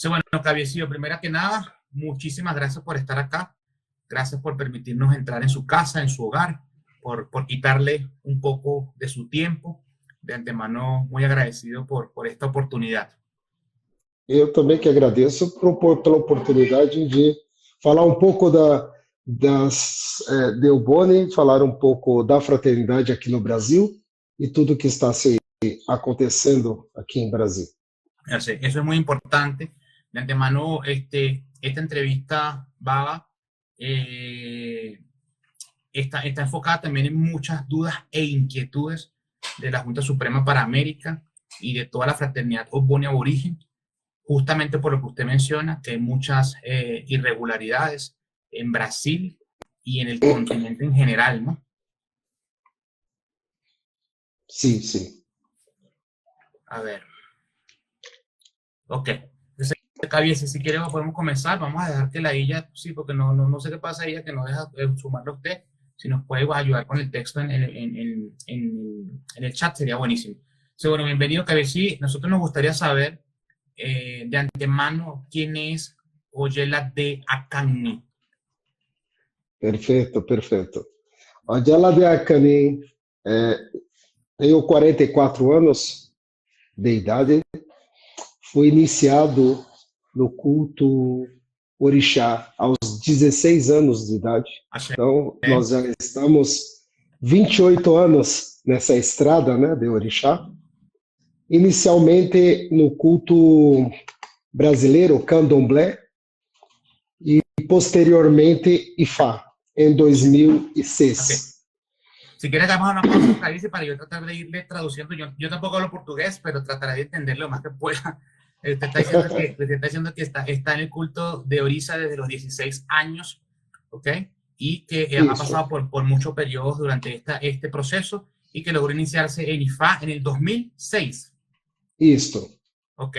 Sí, bueno, Cabecillo, primero que nada, muchísimas gracias por estar acá. Gracias por permitirnos entrar en su casa, en su hogar, por quitarle un poco de su tiempo. De antemano, muy agradecido por esta oportunidad. Eu também que agradeço pela oportunidade de falar um pouco Del Boni, falar um pouco da fraternidade aqui no Brasil e tudo que está acontecendo aqui em Brasil. Eso es muy importante. De antemano, esta entrevista va, está enfocada también en muchas dudas e inquietudes de la Junta Suprema para América y de toda la fraternidad Ogboni aborigen, justamente por lo que usted menciona, que hay muchas irregularidades en Brasil y en el continente en general, ¿no? Sí, sí. A ver. Ok. Entonces, Javier, si quiere podemos comenzar. Vamos a dejar que la ella, sí, porque no sé qué pasa ella, que no deja sumarlo a usted. Si nos puede ayudar con el texto en el chat, sería buenísimo. Sí, bueno, bienvenido, Javier. Sí, nosotros nos gustaría saber de antemano quién es Oyela de Acani. Perfeito, perfeito. Oyela de Acani, tenho 44 anos de idade, fui iniciado no culto orixá aos 16 anos de idade. Então, nós já estamos 28 anos nessa estrada, né, de orixá. Inicialmente no culto brasileiro, candomblé, e posteriormente Ifá, em 2006. Okay. Si quieres, hagamos una pausa, Clarice, para yo tratar de irle traduciendo. Yo tampoco hablo portugués, pero trataré de entender lo más que pueda. Usted está diciendo que está en el culto de Orisa desde los 16 años, ¿ok? Y que ha pasado por muchos periodos durante este proceso y que logró iniciarse en Ifá en el 2006. Isso. Ok.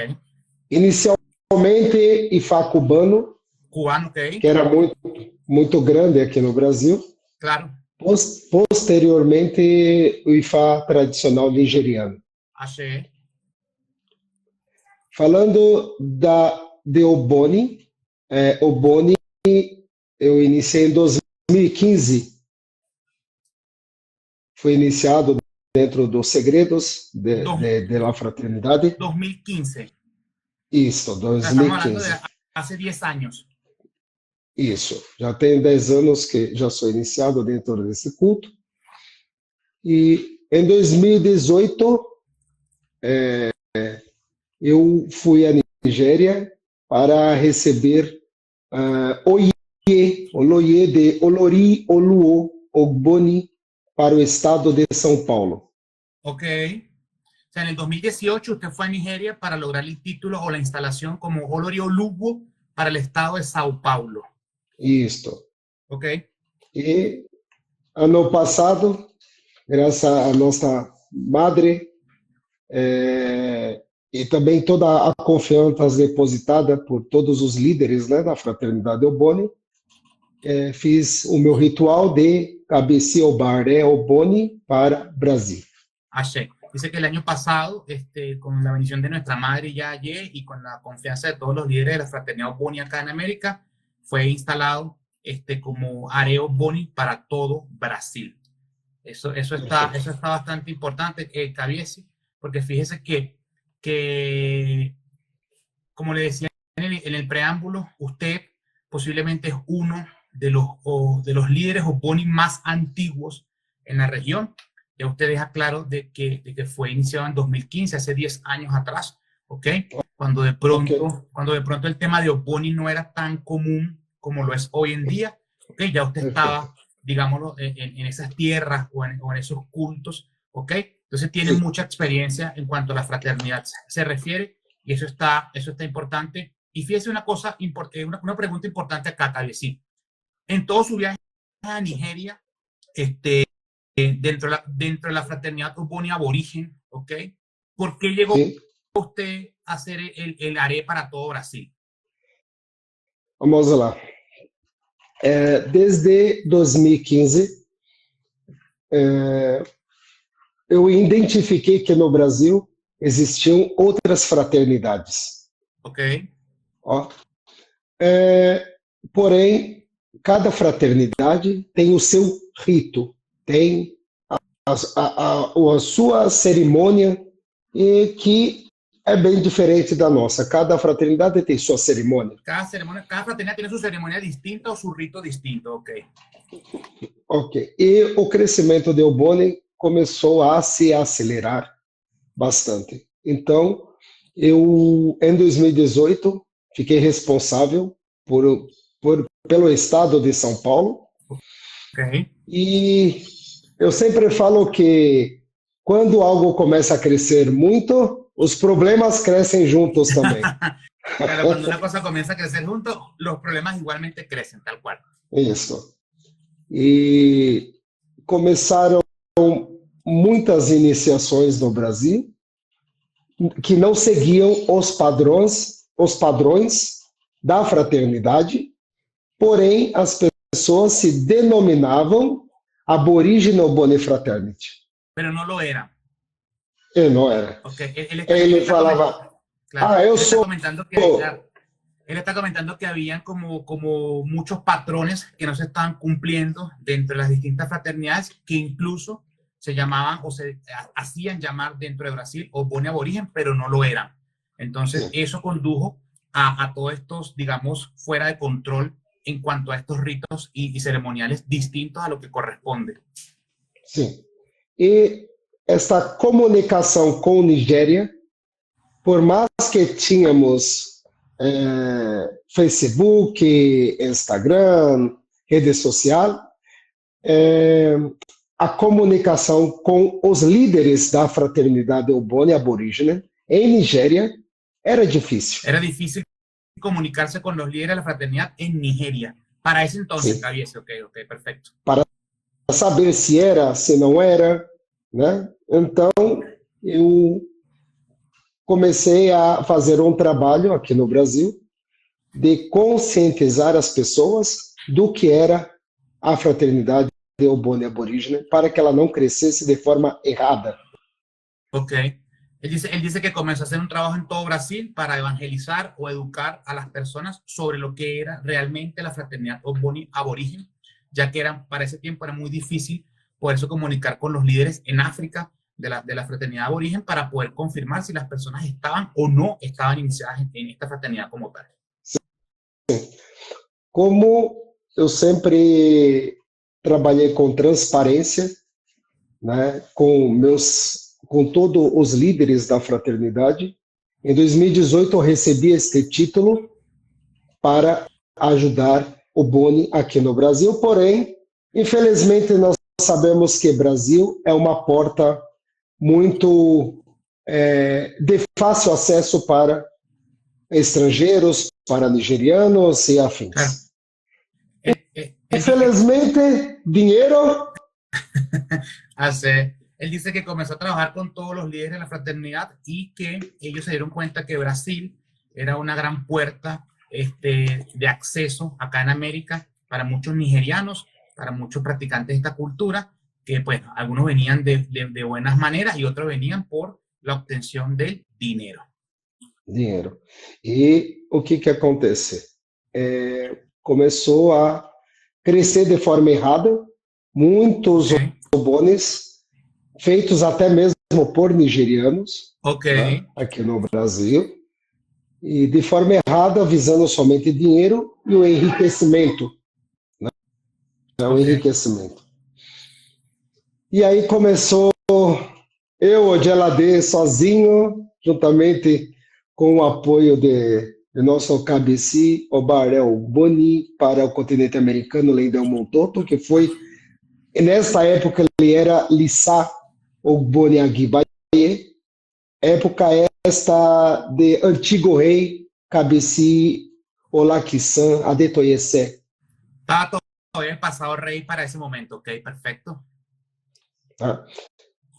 Inicialmente Ifá cubano, ok. Que era muito grande aqui no Brasil. Claro. Posteriormente, o Ifá tradicional nigeriano. Achei. Falando de Oboni, Oboni eu iniciei em 2015. Foi iniciado dentro dos segredos de la fraternidade. 2015. Isso, 2015. Estamos hablando de hace 10 anos. Isso, já tenho 10 anos que já sou iniciado dentro desse culto. E em 2018, eu fui à Nigéria para receber Oloye de Olori Oluo Ogboni para o estado de São Paulo. Ok. O sea, en el 2018 usted fue a Nigeria para lograr el título o la instalación como Olori Oluo para el estado de São Paulo. Isso. Ok. E ano passado, graças à nossa madre, e também toda a confiança depositada por todos os líderes, né, da Fraternidade Ogboni, fiz o meu ritual de Cabecilla Obaré Ogboni para Brasil. Ashe. Dice que el año pasado, con la bendición de nuestra madre Yaye y con la confianza de todos los líderes de la Fraternidad Ogboni acá en América, fue instalado como Are Ogboni para todo Brasil. Eso está bastante importante, Cabiesi, porque fíjese que, como le decía en el preámbulo, usted posiblemente es uno de los líderes Ogboni más antiguos en la región. Ya usted deja claro de que fue iniciado en 2015, hace 10 años atrás, ¿ok? Cuando de pronto el tema de Ogboni no era tan común como lo es hoy en día, ¿ok? Ya usted estaba, digámoslo, en esas tierras o en esos cultos, ¿ok? Entonces tiene mucha experiencia en cuanto a la fraternidad se refiere, y eso está importante. Y fíjese una cosa, una pregunta importante acá, Cabecilla. En todo su viaje a Nigeria, dentro de la fraternidad Ogboni aborigen, ¿ok? ¿Por qué llegó usted a hacer el ARE para todo Brasil? Vamos lá. Desde 2015, eu identifiquei que no Brasil existiam outras fraternidades. Ok. Ó. Porém, cada fraternidade tem o seu rito, tem a sua cerimônia, e que é bem diferente da nossa. Cada fraternidade tem sua cerimônia. Cada fraternidad tiene su ceremonia distinta o su rito distinto, ok. Ok. E o crescimento de Oboni começou a se acelerar bastante. Então, eu, em 2018, fiquei responsável pelo estado de São Paulo. Ok. E eu sempre falo que quando algo começa a crescer muito, os problemas crescem juntos também. Claro, cuando una cosa comienza a crecer juntos, los problemas igualmente crecen, tal cual. Isso. E começaram muitas iniciações no Brasil que não seguiam os padrões da fraternidade, porém as pessoas se denominavam Aboriginal Bone Fraternity. Pero no lo era. E não era. Okay. Ele falava, claro, eu él está sou... comentando que, claro, él está comentando que habían como muchos patrones que no se estaban cumpliendo dentro de las distintas fraternidades, que incluso se llamaban o se hacían llamar dentro de Brasil Oboni aborigen, pero no lo eran. Entonces, eso condujo a todos estos, digamos, fuera de control en cuanto a estos ritos y ceremoniales distintos a lo que corresponde. Sim. E esta comunicação com Nigéria, por mais que tínhamos Facebook, Instagram, rede social, a comunicação com os líderes da fraternidade Oboni aborígene em Nigéria era difícil. Era difícil comunicarse con los líderes de la fraternidad en Nigeria. Para ese entonces, Cabiese, ok, perfecto. Para saber se era, se não era, né? Então, eu comecei a fazer um trabalho aqui no Brasil de conscientizar as pessoas do que era a fraternidade de Oboni aborígene para que ela não crescesse de forma errada. Ok. Él dice que comenzó a hacer un trabajo en todo Brasil para evangelizar o educar a las personas sobre lo que era realmente la fraternidad Oboni aborigen, ya que para ese tiempo era muy difícil poderse comunicar con los líderes en África de la fraternidad aborigen para poder confirmar si las personas estaban o no estaban iniciadas en esta fraternidad como tal. Como eu sempre trabalhei com transparência, né, com todos os líderes da fraternidade, em 2018 eu recebi este título para ajudar o Boni aqui no Brasil, porém, infelizmente nós sabemos que o Brasil é uma porta muito de fácil acesso para estrangeiros, para nigerianos e afins. Infelizmente, dinheiro... Él dice que comenzó a trabajar con todos los líderes de la fraternidad y que ellos se dieron cuenta que Brasil era una gran puerta de acceso acá en América para muchos nigerianos, para muchos practicantes de esta cultura, que pues algunos venían de buenas maneras y otros venían por la obtención del dinero. Dinheiro. E o que acontece? Começou a crescer de forma errada, muitos obones feitos até mesmo por nigerianos, né, aqui no Brasil, e de forma errada, visando somente dinheiro e o enriquecimento. Né? O enriquecimento. E aí começou eu, o Geladê, sozinho, juntamente com o apoio de nosso cabeci, o Barel Boni, para o continente americano, Leidão Montoto, que foi, nessa época, ele era Lissá, o Boni Aguibaye, época esta de antigo rei Cabeci Olaquisan Adetoyese. Estaba todavía pasado rey para ese momento, ok, perfecto.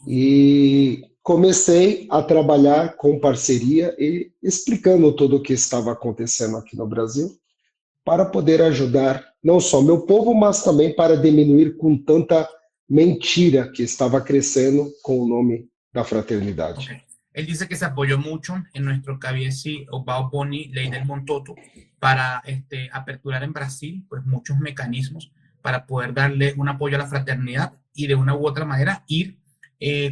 E comecei a trabalhar com parceria e explicando tudo o que estava acontecendo aqui no Brasil, para poder ajudar não só meu povo, mas também para diminuir com tanta mentira que estava crescendo com o nome da fraternidade. Okay. Él dice que se apoyó mucho en nuestro Cabiesi Obao Boni, ley del Montoto, para aperturar en Brasil pues muchos mecanismos para poder darle un apoyo a la fraternidad y de una u otra manera ir,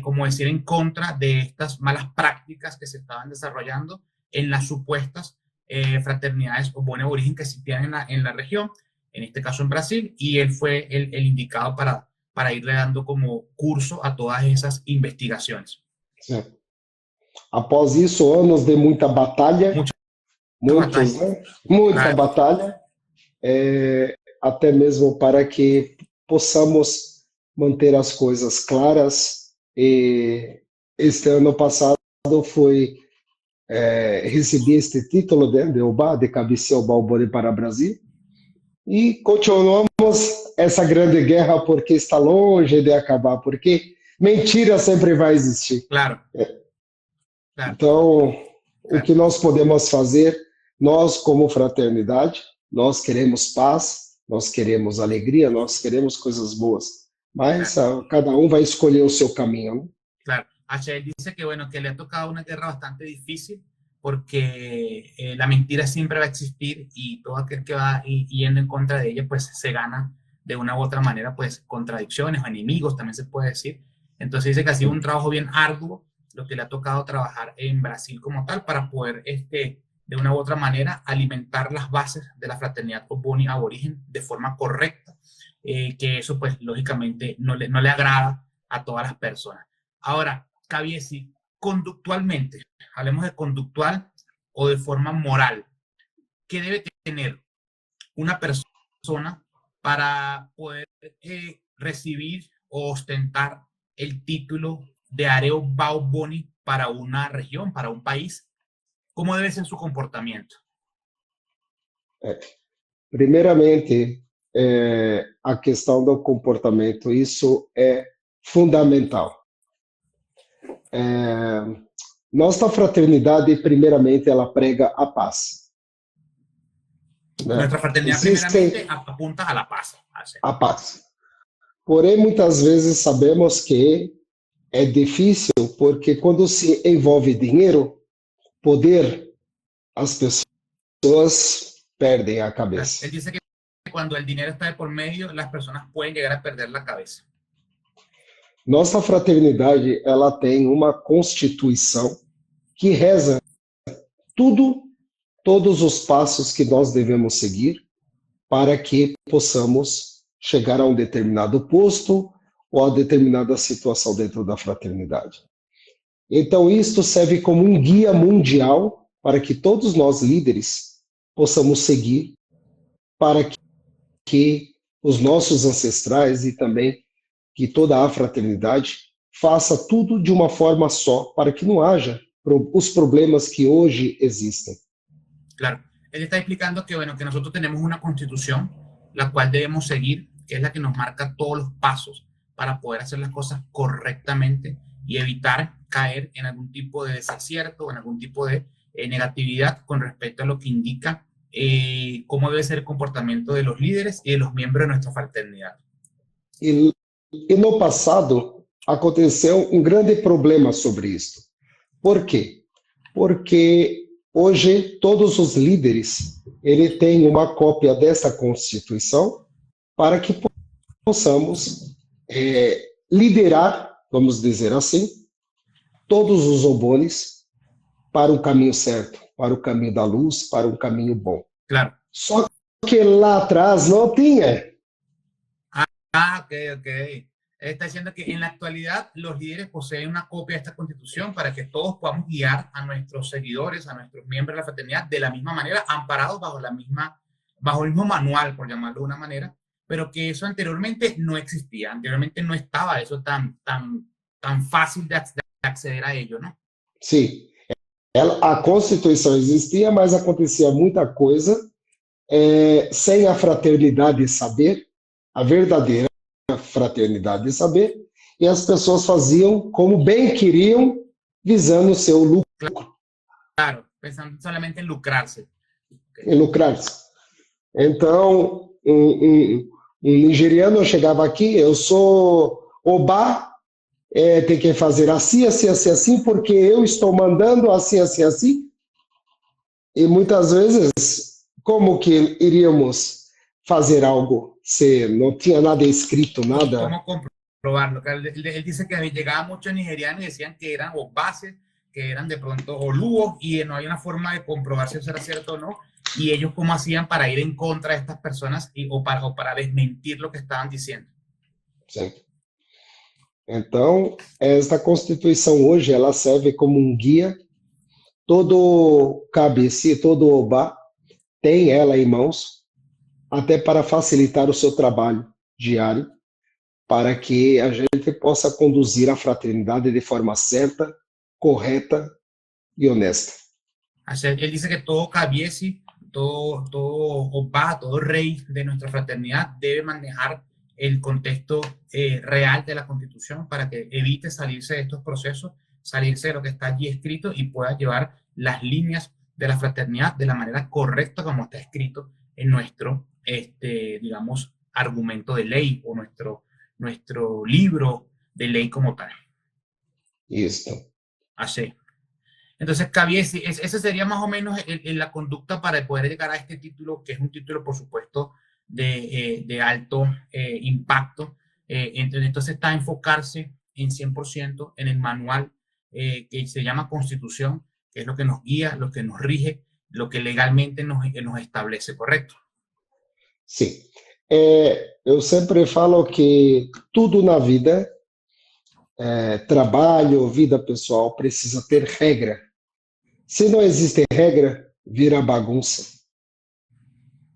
como decir, en contra de estas malas prácticas que se estaban desarrollando en las supuestas fraternidades o buen origen que existían en la región, en este caso en Brasil, y él fue el indicado para irle dando como curso a todas esas investigaciones. É. Após isso, anos de muita batalha, Mucha né? Muita claro. batalha, até mesmo para que possamos manter as coisas claras. E este ano passado foi recebi este título de OBA, de Cabici Obao Boni para Brasil, e continuamos essa grande guerra porque está longe de acabar, porque mentira sempre vai existir. Claro. Claro. Então, o que nós podemos fazer, nós como fraternidade, nós queremos paz, nós queremos alegria, nós queremos coisas boas, mas claro, cada um vai escolher o seu caminho, ¿no? Claro, H. dice que bueno, que le ha tocado una guerra bastante difícil porque la mentira siempre va a existir y todo aquel que va yendo en contra de ella pues se gana de una u otra manera pues contradicciones o enemigos también se puede decir. Entonces dice que ha sido un trabajo bien arduo lo que le ha tocado trabajar en Brasil como tal para poder de una u otra manera alimentar las bases de la fraternidad Oboni aborigen de forma correcta, que eso pues lógicamente no le agrada a todas las personas. Ahora, Cabiesi, conductualmente, hablemos de conductual o de forma moral, ¿qué debe tener una persona para poder recibir o ostentar el título de Areo Bao Boni para una región, para un país? ¿Cómo debe ser su comportamiento? Primeiramente, a questão do comportamento, isso é fundamental. Nossa fraternidade, primeiramente, ela prega a paz. Nuestra fraternidad primeramente apunta a la paz. A paz. Porém, muitas vezes sabemos que é difícil porque quando se envolve dinheiro, poder, as pessoas perdem a cabeça. Él dice que cuando el dinero está de por medio, las personas pueden llegar a perder la cabeza. Nossa fraternidade, ela tem uma constituição que reza todos os passos que nós devemos seguir para que possamos chegar a um determinado posto ou a determinada situação dentro da fraternidade. Então, isto serve como um guia mundial para que todos nós líderes possamos seguir para que os nossos ancestrais e também que toda a fraternidade faça tudo de uma forma só, para que não haja os problemas que hoje existem. Claro, él está explicando que, bueno, que nosotros tenemos una constitución, la cual debemos seguir, que es la que nos marca todos los pasos para poder hacer las cosas correctamente y evitar caer en algún tipo de desacierto o en algún tipo de negatividad con respecto a lo que indica cómo debe ser el comportamiento de los líderes y de los miembros de nuestra fraternidad. E no passado aconteceu um grande problema sobre isso. Por quê? Porque hoje todos os líderes têm uma cópia dessa Constituição para que possamos liderar, vamos dizer assim, todos os Obonis para o caminho certo, para o caminho da luz, para um caminho bom. Claro. Só que lá atrás não tinha. Ok. Está diciendo que en la actualidad los líderes poseen una copia de esta constitución para que todos podamos guiar a nuestros seguidores, a nuestros miembros de la fraternidad de la misma manera, amparados bajo el mismo manual, por llamarlo de una manera, pero que eso anteriormente no existía, anteriormente no estaba eso tan fácil de acceder a ello, ¿no? Sim, a Constituição existia, mas acontecia muita coisa sem a fraternidade saber, a verdadeira fraternidade de saber, e as pessoas faziam como bem queriam, visando o seu lucro. Claro, pensando solamente em lucrar-se. Em lucrar-se. Então, um nigeriano chegava aqui, eu sou Oba, tem que fazer assim, assim, assim, assim, porque eu estou mandando assim, assim, assim. E muitas vezes, como que iríamos fazer algo se não tinha nada escrito, nada? ¿Cómo comprobarlo? Él dice que llegaban muchos nigerianos y decían que eran o bases, que eran de pronto o lúos y no hay una forma de comprobar si eso era cierto o no. Y ellos cómo hacían para ir en contra de estas personas o para desmentir lo que estaban diciendo. Sim. Então, esta Constituição hoje, ela serve como um guia. Todo cabeça, todo obá tem ela em mãos, até para facilitar o seu trabalho diário, para que a gente possa conduzir a fraternidade de forma certa, correta e honesta. Él dice que todo cabiesi, todo oba, todo rey de nuestra fraternidad debe manejar el contexto real de la Constitución para que evite salirse de estos procesos, salirse de lo que está allí escrito y pueda llevar las líneas de la fraternidad de la manera correcta como está escrito en nuestro, digamos, argumento de ley o nuestro libro de ley como tal. Isso. Así. Entonces, Caviesi, esa sería más o menos la conducta para poder llegar a este título, que es un título, por supuesto, de alto impacto. Entonces, está enfocarse en 100% en el manual que se llama Constitución, que es lo que nos guía, lo que nos rige, lo que legalmente nos establece, ¿correcto? Sim. Eu sempre falo que tudo na vida, trabalho, vida pessoal, precisa ter regra. Se não existe regra, vira bagunça.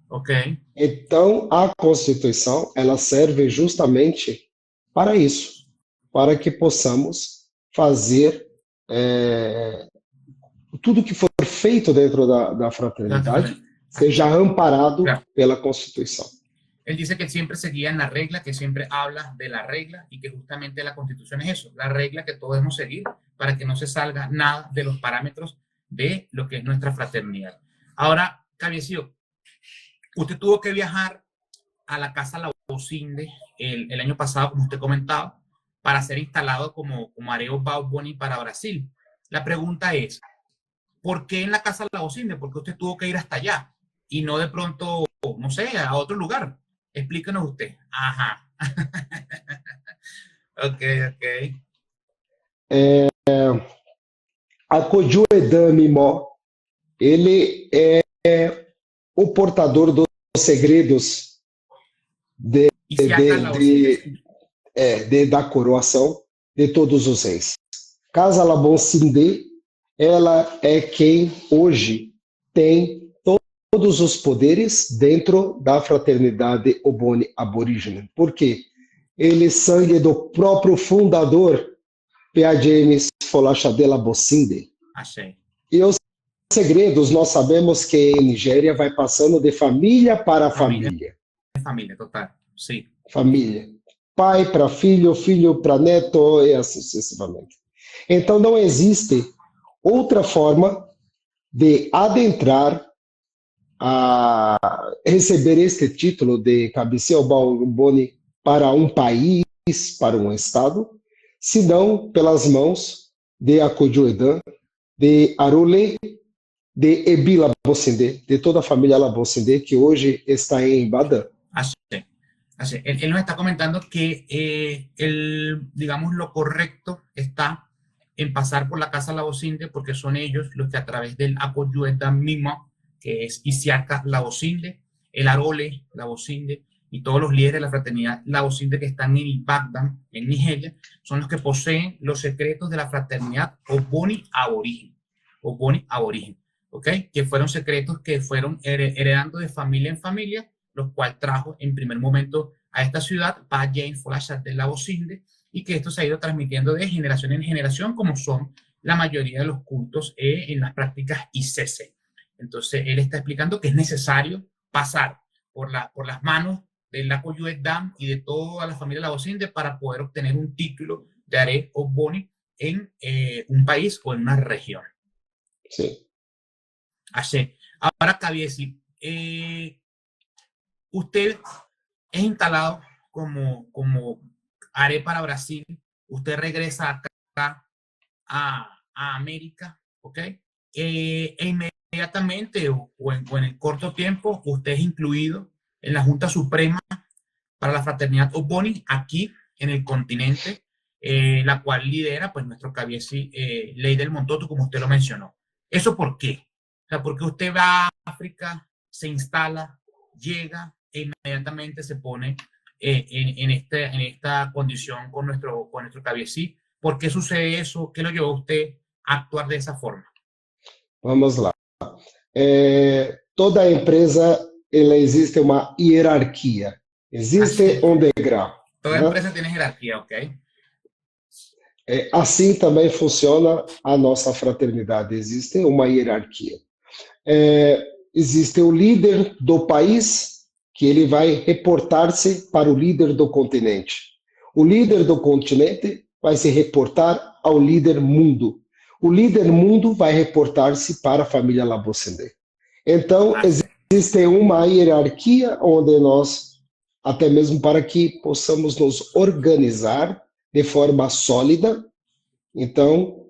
Ok. Então, a Constituição, ela serve justamente para isso, para que possamos fazer tudo que for feito dentro da fraternidade seja amparado Claro. pela Constituição. Él dice que siempre se guía en la regla, que siempre habla de la regla y que justamente la Constitución es eso, la regla que todos debemos seguir para que no se salga nada de los parámetros de lo que es nuestra fraternidad. Ahora, Caviesio, usted tuvo que viajar a la Casa Lausinde el año pasado, como usted comentaba, para ser instalado como Areo Bauboni para Brasil. La pregunta es, ¿por qué en la Casa Lausinde? ¿Por qué usted tuvo que ir hasta allá y no de pronto, no sé, a otro lugar? Explíquenos usted. Ajá. Ok, ok. A Kojuedan Mimó, ele é o portador dos segredos da coroação de todos os reis. Casa Labon Sindé, ela é quem hoje tem todos os poderes dentro da fraternidade Oboni aborígene. Por quê? Ele é sangue do próprio fundador, P.A. James Folashadela Bosinde. Achei. E os segredos, nós sabemos que em Nigéria vai passando de família para família. Família, total. Sim. Família. Pai para filho, filho para neto e assim sucessivamente. Então não existe outra forma de adentrar a receber este título de Cabeceira Bauboni para um país, para um estado, senão pelas mãos de Akojuedan, de Arole, de Ebi Labosinde, de toda a família Labosinde, que hoje está em Ibadan. Así. Él nos está comentando que digamos, lo correcto está en pasar por la Casa Labosinde, porque son ellos los que a través del Akojuedan mismo, que es Isiaka Labosinde, el Arole Labosinde y todos los líderes de la fraternidad Labosinde que están en Ibadan, en Nigeria, son los que poseen los secretos de la fraternidad Oboni Aborigen. Oboni Aborigen, ¿ok? Que fueron secretos que fueron heredando de familia en familia, lo cual trajo en primer momento a esta ciudad Pa James Folashadé Labosinde, y que esto se ha ido transmitiendo de generación en generación, como son la mayoría de los cultos en las prácticas ICC. Entonces, él está explicando que es necesario pasar por las manos del Akojuedan y de toda la familia Labosinde para poder obtener un título de Are Oboni en un país o en una región. Sí. Así. Ahora, Caviesi, usted es instalado como Are para Brasil usted regresa acá a América, ¿ok? Inmediatamente o en el corto tiempo, usted es incluido en la Junta Suprema para la Fraternidad Ogboni aquí en el continente, la cual lidera pues nuestro Cabiesi Ley del Montoto, como usted lo mencionó. ¿Eso por qué? O sea, porque usted va a África, se instala, llega e inmediatamente se pone en esta condición con nuestro Cabiesi. ¿Por qué sucede eso? ¿Qué lo llevó a usted a actuar de esa forma? Vamos lá. Toda empresa, ela existe uma hierarquia. Existe um degrau. Toda Né? empresa tem hierarquia, ok? Assim também funciona a nossa fraternidade. Existe uma hierarquia. Existe o líder do país, que ele vai reportar-se para o líder do continente. O líder do continente vai se reportar ao líder mundo. O líder mundo vai reportar-se para a família Labocendê. Então, existe uma hierarquia onde nós, até mesmo para que possamos nos organizar de forma sólida. Então,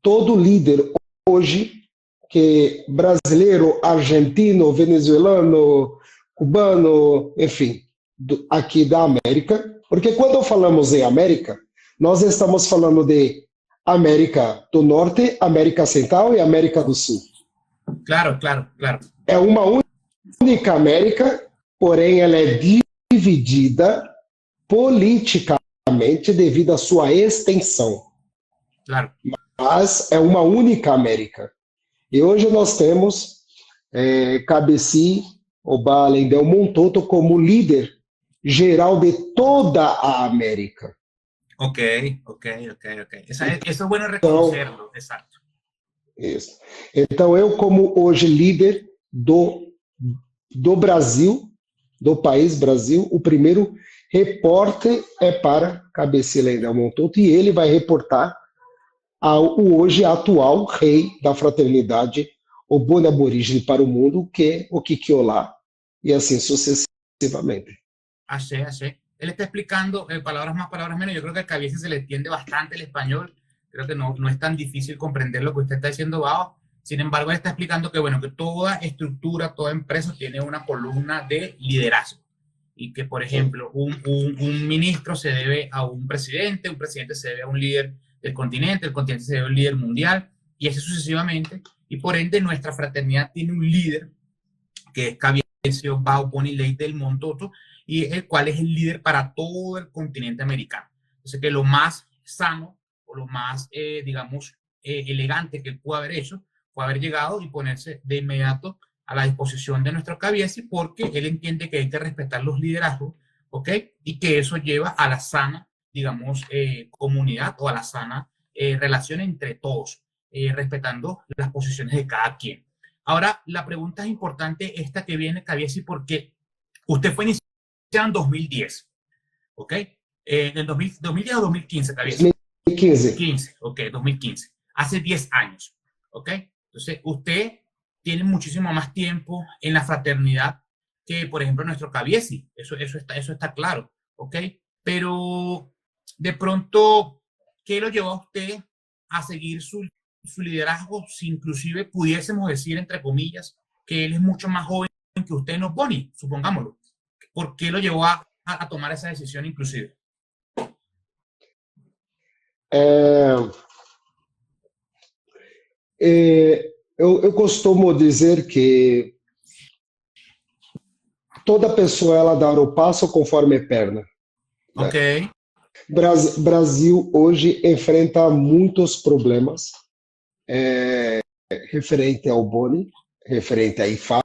todo líder hoje, que brasileiro, argentino, venezuelano, cubano, enfim, aqui da América, porque quando falamos em América, nós estamos falando de América do Norte, América Central e América do Sul. Claro, claro, claro. É uma única América, porém ela é dividida politicamente devido à sua extensão. Claro. Mas é uma única América. E hoje nós temos Cabiesi Oba Lendel Montoto como líder geral de toda a América. Ok. Eso es bueno reconocerlo, exacto. Isso. Então, eu como hoje líder do Brasil, do país Brasil, o primeiro repórter é para Cabiesi Lendel Montoto e ele vai reportar ao hoje atual rei da fraternidade Ogboni Aborígene para o mundo, que é o Kikiolá, e assim sucessivamente. Así. Él está explicando palabras más, palabras menos. Yo creo que al Cabiesi se le entiende bastante el español. Creo que no es tan difícil comprender lo que usted está diciendo, Bao. Sin embargo, él está explicando que, bueno, que toda estructura, toda empresa tiene una columna de liderazgo. Y que, por ejemplo, un ministro se debe a un presidente se debe a un líder del continente, el continente se debe a un líder mundial, y así sucesivamente. Y por ende, nuestra fraternidad tiene un líder, que es Cabiesi Oba Ogboni Ley del Montoto, y el cual es el líder para todo el continente americano. Entonces, que lo más sano o lo más, elegante que él pudo haber hecho fue haber llegado y ponerse de inmediato a la disposición de nuestro Cabiesi, porque él entiende que hay que respetar los liderazgos, ¿ok? Y que eso lleva a la sana, comunidad o a la sana relación entre todos, respetando las posiciones de cada quien. Ahora, la pregunta es importante esta que viene, Cabiesi, porque usted fue iniciado en 2010, ¿ok? En el 2010 o 2015, Cabiesi. 2015. Ok, 2015. Hace 10 años, ¿ok? Entonces, usted tiene muchísimo más tiempo en la fraternidad que, por ejemplo, nuestro Cabiesi. Eso está claro, ¿ok? Pero, de pronto, ¿qué lo llevó a usted a seguir su liderazgo? Si inclusive pudiésemos decir, entre comillas, que él es mucho más joven que usted en Ogboni, supongámoslo. ¿Por qué lo llevó a tomar esa decisión inclusive? Eu costumo dizer que toda pessoa ela dá o passo conforme a perna. Ok. Né? Brasil hoje enfrenta muitos problemas referente ao Ogboni, referente a Ifá,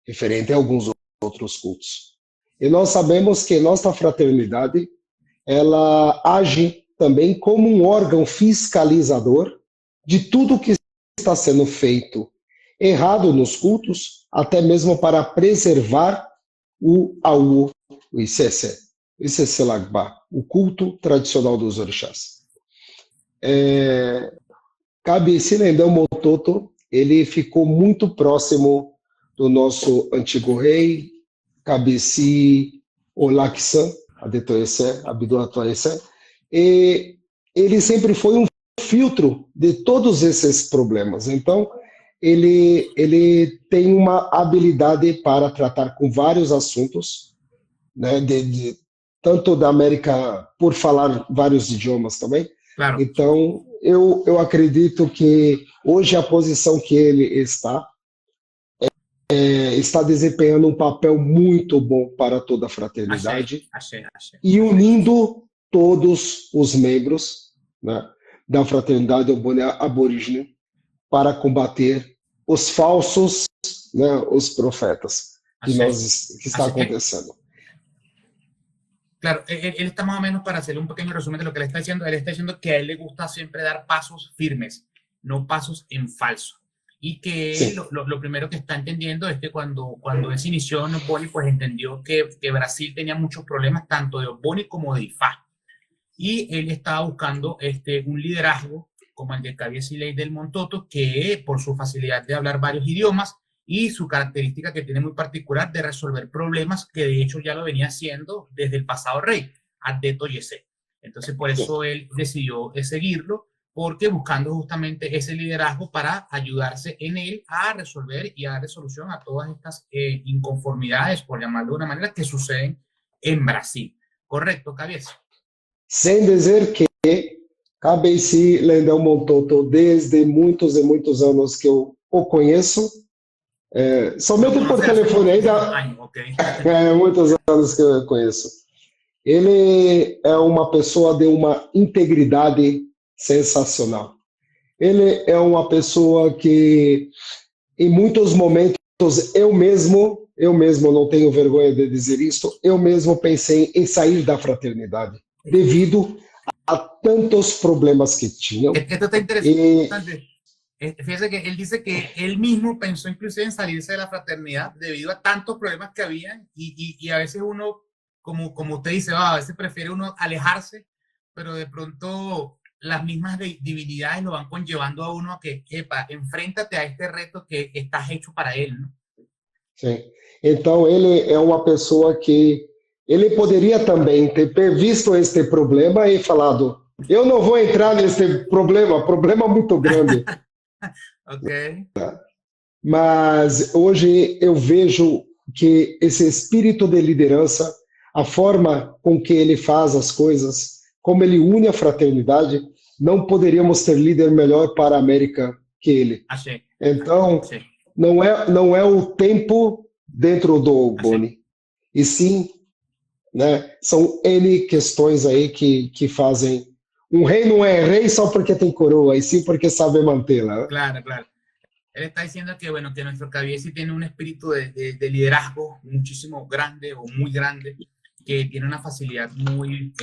referente a alguns outros cultos. E nós sabemos que nossa fraternidade ela age também como um órgão fiscalizador de tudo que está sendo feito errado nos cultos, até mesmo para preservar o Aú, o Icece Lagbá, o culto tradicional dos orixás. Cabiesi Lendel Montoto, ele ficou muito próximo do nosso antigo rei, Cabiesi Olaksan Adetoyese, Abdul Atoyese. e ele sempre foi um filtro de todos esses problemas. Então, ele tem uma habilidade para tratar com vários assuntos, né, tanto da América, por falar vários idiomas também. Claro, Então, eu acredito que hoje a posição que ele está desempenhando um papel muito bom para toda a achei, fraternidade achei, achei. e unindo todos os membros, né, da fraternidade aborígene para combater os falsos, né, os profetas Achei, que está achei. acontecendo. Claro, él está más o menos, para hacerle un pequeño resumen de lo que le está diciendo, él está diciendo que a él le gusta siempre dar pasos firmes, no pasos en falso. Y que él Sim, lo primero que está entendiendo es que cuando él se inició en Boni, pues entendió que Brasil tenía muchos problemas, tanto de Boni como de IFA. Y él estaba buscando un liderazgo como el de Cabies y Ley del Montoto, que por su facilidad de hablar varios idiomas y su característica que tiene muy particular de resolver problemas que de hecho ya lo venía haciendo desde el pasado rey, Addeto Yese. Entonces por sim. eso él decidió seguirlo, porque buscando justamente ese liderazgo para ayudarse en él a resolver y a dar solución a todas estas inconformidades, por llamarlo de una manera, que suceden en Brasil. ¿Correcto, Cabies? Sem dizer que Cabeça Lendão Montoto, desde muitos e muitos anos que eu o conheço, Lo somente por conoce hace telefone, muchísimos ainda años, ok. muitos anos que eu conheço. Ele é uma pessoa de uma integridade sensacional. Ele é uma pessoa que, em muitos momentos, eu mesmo não tenho vergonha de dizer isso, eu mesmo pensei em sair da fraternidade, devido a tantos problemas que tinham. Esto está E interesante. Fíjese que él dice que él mismo pensó inclusive en salirse de la fraternidad debido a tantos problemas que habían y a veces uno, como usted dice, a veces prefiere uno alejarse, pero de pronto las mismas divinidades lo van conllevando a uno a que, epa, enfréntate a este reto que estás hecho para él, ¿no? sim. Então ele é uma pessoa que ele poderia também ter visto este problema e falado: eu não vou entrar nesse problema muito grande. Ok, Mas hoje eu vejo que esse espírito de liderança, a forma com que ele faz as coisas, como ele une a fraternidade, não poderíamos ter líder melhor para a América que ele. así, Então, así, não é o tempo dentro do así. Boni, e sim, né, são N questões aí que fazem. Um rei não é rei só porque tem coroa, e sim porque sabe mantê-la. Né? Claro, claro. Él está diciendo que, bueno, que nuestro Cabiesi tiene un espíritu de liderazgo muchísimo grande o muy grande, que tiene una facilidad muy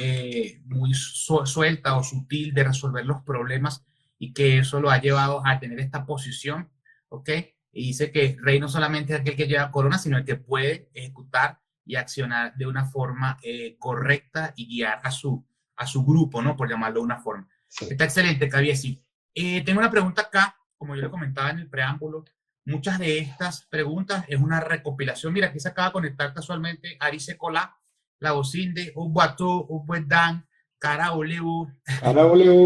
suelta o sutil de resolver los problemas y que eso lo ha llevado a tener esta posición, ¿ok? Y dice que rey no solamente es aquel que lleva corona, sino el que puede ejecutar y accionar de una forma correcta y guiar a su grupo, ¿no? Por llamarlo de una forma. Sim. Está excelente, Cabiesi. Tengo una pregunta acá, como yo le comentaba en el preámbulo. Muchas de estas preguntas es una recopilación. Mira, aquí se acaba de conectar casualmente Arice Colá, la Bocinde, Ubuatu, Ubuedan, Caraoleu, Caralho,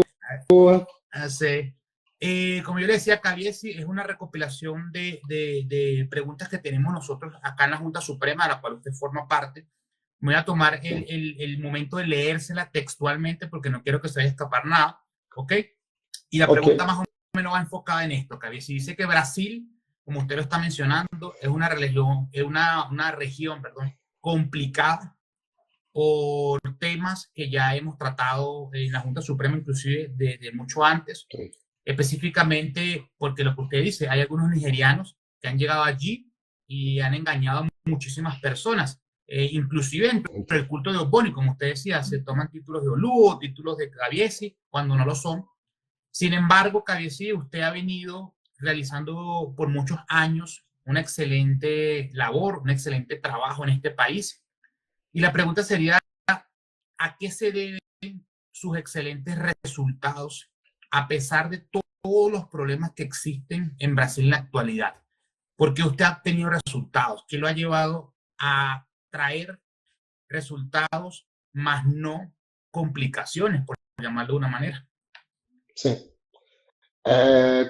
como yo le decía, Cabiesi es una recopilación de preguntas que tenemos nosotros acá en la Junta Suprema, de la cual usted forma parte. Me voy a tomar el momento de leérsela textualmente porque no quiero que se vaya a escapar nada, ¿ok? Y la pregunta más o menos va enfocada en esto, Cabiesi. Dice que Brasil, como usted lo está mencionando, es una región, perdón, complicada por temas que ya hemos tratado en la Junta Suprema, inclusive de mucho antes, específicamente porque lo que usted dice, hay algunos nigerianos que han llegado allí y han engañado a muchísimas personas, inclusive dentro del culto de Oboni, como usted decía, se toman títulos de Oluo, títulos de Cabiesi, cuando no lo son. Sin embargo, Cabiesi, usted ha venido realizando por muchos años una excelente labor, un excelente trabajo en este país. Y la pregunta sería, ¿a qué se deben sus excelentes resultados a pesar de todos los problemas que existen en Brasil en la actualidad? ¿Por qué usted ha tenido resultados? ¿Qué lo ha llevado a traer resultados, más no complicaciones, por llamarlo de una manera. Sim.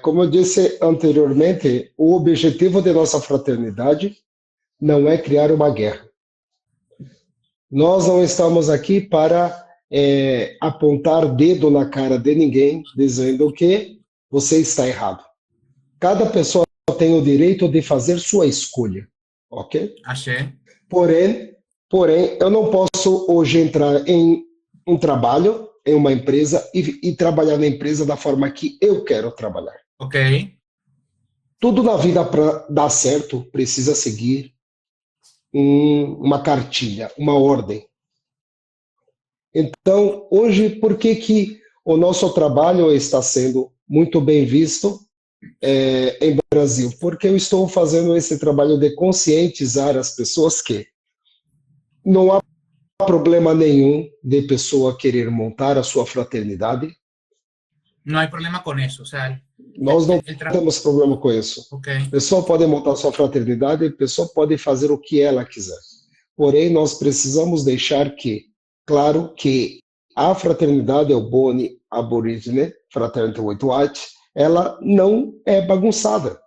Como eu disse anteriormente, o objetivo de nossa fraternidade não é criar uma guerra. Nós não estamos aqui para apontar dedo na cara de ninguém, dizendo que você está errado. Cada pessoa tem o direito de fazer sua escolha, ok? Achei. Porém, eu não posso hoje entrar em um trabalho, em uma empresa, e trabalhar na empresa da forma que eu quero trabalhar. Ok. Tudo na vida, para dar certo, precisa seguir uma cartilha, uma ordem. Então, hoje, por que o nosso trabalho está sendo muito bem visto em Brasil? Porque eu estou fazendo esse trabalho de conscientizar as pessoas que não há problema nenhum de pessoa querer montar a sua fraternidade. Não há problema com isso, sabe? Nós não temos problema com isso. Okay. A pessoa pode montar a sua fraternidade, a pessoa pode fazer o que ela quiser. Porém, nós precisamos deixar claro que a fraternidade, o Boni Aborigine, Fraternity White, ela não é bagunçada.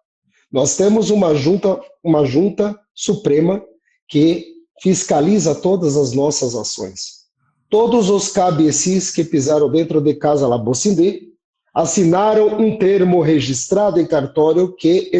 Nós temos uma junta suprema que fiscaliza todas as nossas ações. Todos os cabeci's que pisaram dentro de casa Labocindê assinaram um termo registrado em cartório que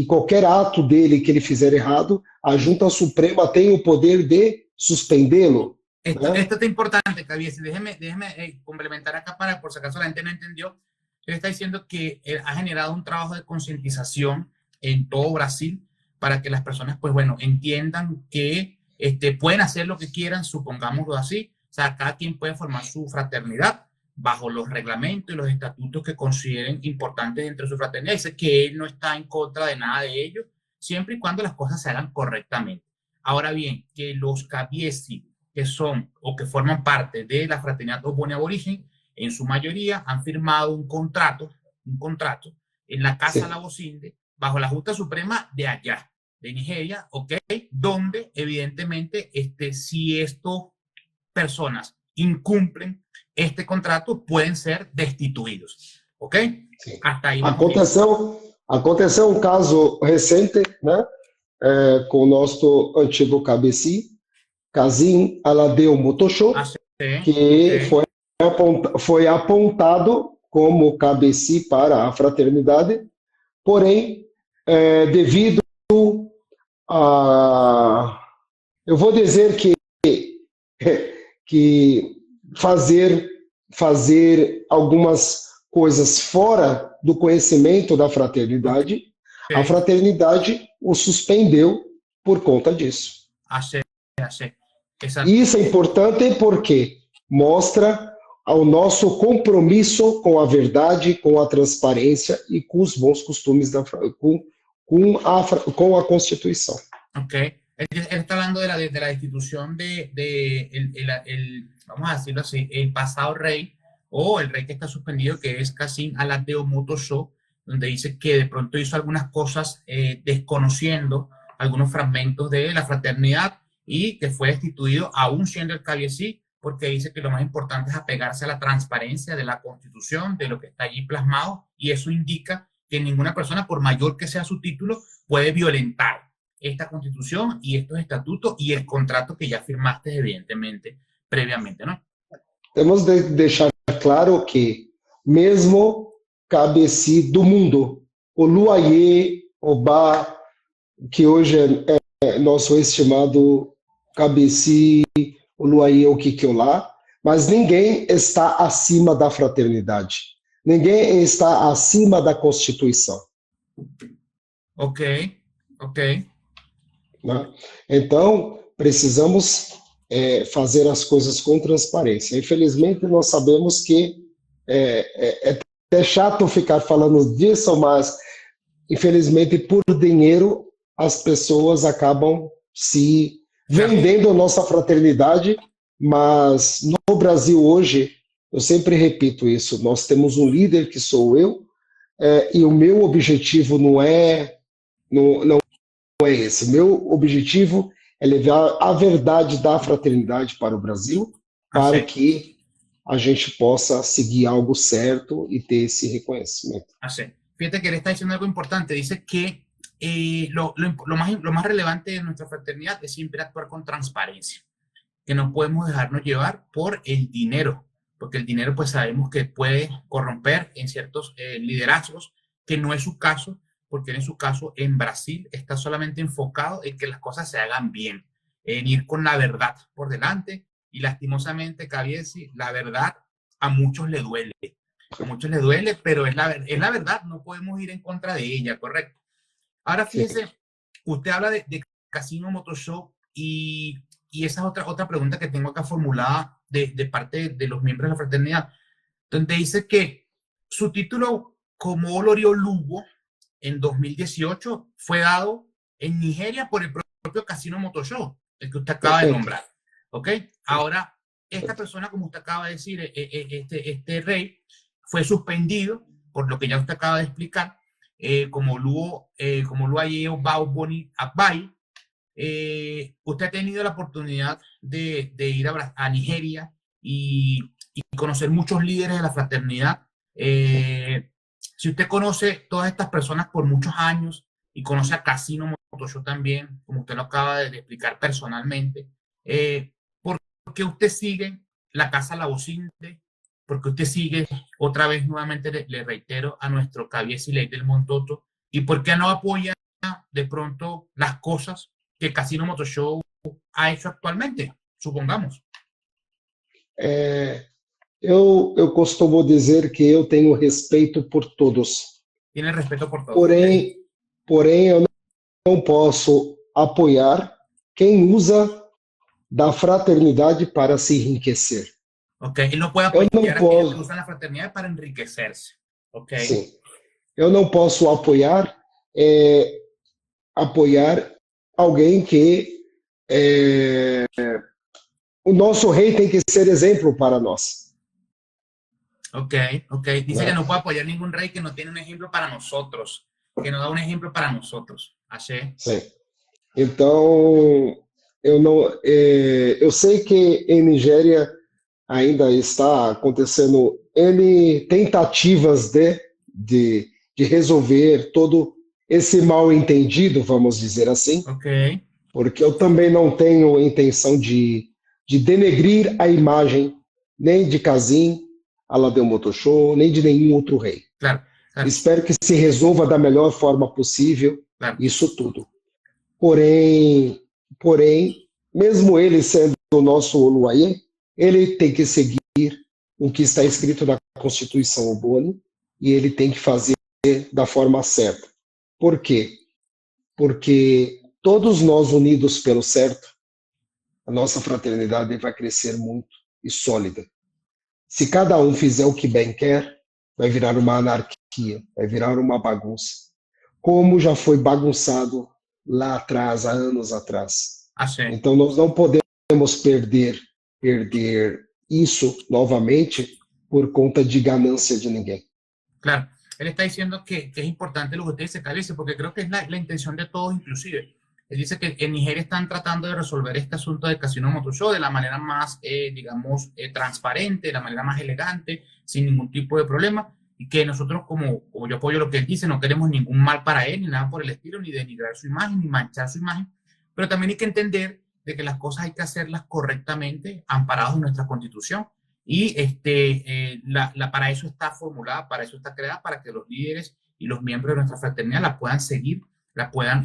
qualquer ato dele que ele fizer errado, a Junta Suprema tem o poder de suspendê-lo. Esto es importante, Cabiesi. Déjeme complementar acá por si acaso la gente no entendió. Él está diciendo que ha generado un trabajo de concientización en todo Brasil para que las personas, pues bueno, entiendan que pueden hacer lo que quieran, supongámoslo así. O sea, cada quien puede formar su fraternidad bajo los reglamentos y los estatutos que consideren importantes dentro de su fraternidad. Dice que él no está en contra de nada de ello, siempre y cuando las cosas se hagan correctamente. Ahora bien, que los Cabiesi que son o que forman parte de la fraternidad Oboni Aborigen, en su mayoría han firmado un contrato en la Casa Labocinde, bajo la Junta Suprema de allá, de Nigeria, ¿ok? Donde evidentemente si estas personas incumplen este contrato, pueden ser destituídos, ¿ok? Sim. Hasta ahí aconteceu um caso recente, né, com o nosso antigo cabeci, Kazim Aladeu Motosho, que foi apontado como cabeci para a fraternidade, porém, devido a... Eu vou dizer que fazer algumas coisas fora do conhecimento da fraternidade, a fraternidade o suspendeu por conta disso. Achei. Isso é importante porque mostra o nosso compromisso com a verdade, com a transparência e com os bons costumes com a Constituição. Ok. Él está hablando de la destitución vamos a decirlo así, el pasado rey o el rey que está suspendido, que es Kazim Aladeu Motosho, donde dice que de pronto hizo algunas cosas desconociendo algunos fragmentos de la fraternidad y que fue destituido aún siendo el cabecí, porque dice que lo más importante es apegarse a la transparencia de la Constitución, de lo que está allí plasmado, y eso indica que ninguna persona, por mayor que sea su título, puede violentar esta Constitución y estos estatutos y el contrato que ya firmaste, evidentemente, previamente, ¿no? Temos de deixar claro que mesmo cabeci do mundo, o Luayê, Obá, que hoje é nosso estimado cabeci, o Luayê, o Kikiolá, mas ninguém está acima da fraternidade. Ninguém está acima da Constituição. Ok. Né? Então, precisamos fazer as coisas com transparência. Infelizmente, nós sabemos que é até chato ficar falando disso, mas, infelizmente, por dinheiro, as pessoas acabam se vendendo a nossa fraternidade, mas no Brasil hoje, eu sempre repito isso, nós temos um líder que sou eu, e o meu objetivo não é esse. Meu objetivo é levar a verdade da fraternidade para o Brasil, para Así, que a gente possa seguir algo certo e ter esse reconhecimento. así. Fíjate que él está diciendo algo importante. Dice que lo más relevante de nuestra fraternidad es siempre actuar con transparencia, que no podemos dejarnos llevar por el dinero, porque el dinero pues sabemos que puede corromper en ciertos liderazgos, que no es su caso, porque en su caso en Brasil está solamente enfocado en que las cosas se hagan bien, en ir con la verdad por delante y lastimosamente, Caviesi, la verdad a muchos le duele, a muchos le duele, pero es la verdad, no podemos ir en contra de ella, ¿correcto? Ahora Sim. fíjese, usted habla de Casino Motoshow y esa es otra pregunta que tengo acá formulada de parte de los miembros de la fraternidad, donde dice que su título como Olorio Lugo en 2018 fue dado en Nigeria por el propio Casino Motoshow, el que usted acaba de Perfeito. nombrar. ¿Ok? Ahora, esta persona, como usted acaba de decir, este rey, fue suspendido, por lo que ya usted acaba de explicar, como Luo Ayeo Bao Boni Abai. Usted ha tenido la oportunidad de ir a Nigeria y conocer muchos líderes de la fraternidad. Si usted conoce todas estas personas por muchos años y conoce a Casino Motoshow también, como usted lo acaba de explicar personalmente, ¿por qué usted sigue la Casa Labocinte? Porque usted sigue, otra vez nuevamente le reitero a nuestro Caviesi Ley del Montoto, y por qué no apoya de pronto las cosas que Casino Motoshow ha hecho actualmente, supongamos. Eu costumo dizer que eu tenho respeito por todos, Tiene respeto por todos, ¿ok? porém eu não posso apoiar quem usa da fraternidade para se enriquecer. Ok, él no puede Eu não apoyar a aquellos que posso, usan la fraternidad para enriquecerse. Ok, sim, eu não posso apoiar alguém que o nosso rei tem que ser exemplo para nós. ok, ok. Dice que Né? no puede apoyar ningún rey que no tiene un ejemplo para nosotros, que no da un ejemplo para nosotros. Así. Sim. Então, eu sei que em Nigéria ainda está acontecendo N tentativas de resolver todo esse mal entendido, vamos dizer assim, Ok, porque eu também não tenho intenção de denegrir a imagem nem de Kazim, Aladeu Motoshow, nem de nenhum outro rei. claro, claro, Espero que se resolva da melhor forma possível claro. isso tudo. Porém, mesmo ele sendo o nosso Oluwaye, ele tem que seguir o que está escrito na Constituição Oboni e ele tem que fazer da forma certa. Por quê? Porque todos nós unidos pelo certo, a nossa fraternidade vai crescer muito e sólida. Se cada um fizer o que bem quer, vai virar uma anarquia, vai virar uma bagunça. Como já foi bagunçado lá atrás, há anos atrás. Así. Então nós não podemos perder isso novamente por conta de ganância de ninguém. Claro, él está diciendo que es importante lo que usted dice, Calice, porque creo que es la intención de todos inclusive. Él dice que en Nigeria están tratando de resolver este asunto de Casino Motoshow de la manera más, digamos, transparente, de la manera más elegante, sin ningún tipo de problema, y que nosotros, como yo apoyo lo que él dice, no queremos ningún mal para él, ni nada por el estilo, ni denigrar su imagen, ni manchar su imagen, pero también hay que entender de que las cosas hay que hacerlas correctamente, amparados en nuestra Constitución, y para eso está formulada, para eso está creada, para que los líderes y los miembros de nuestra fraternidad la puedan seguir, la puedan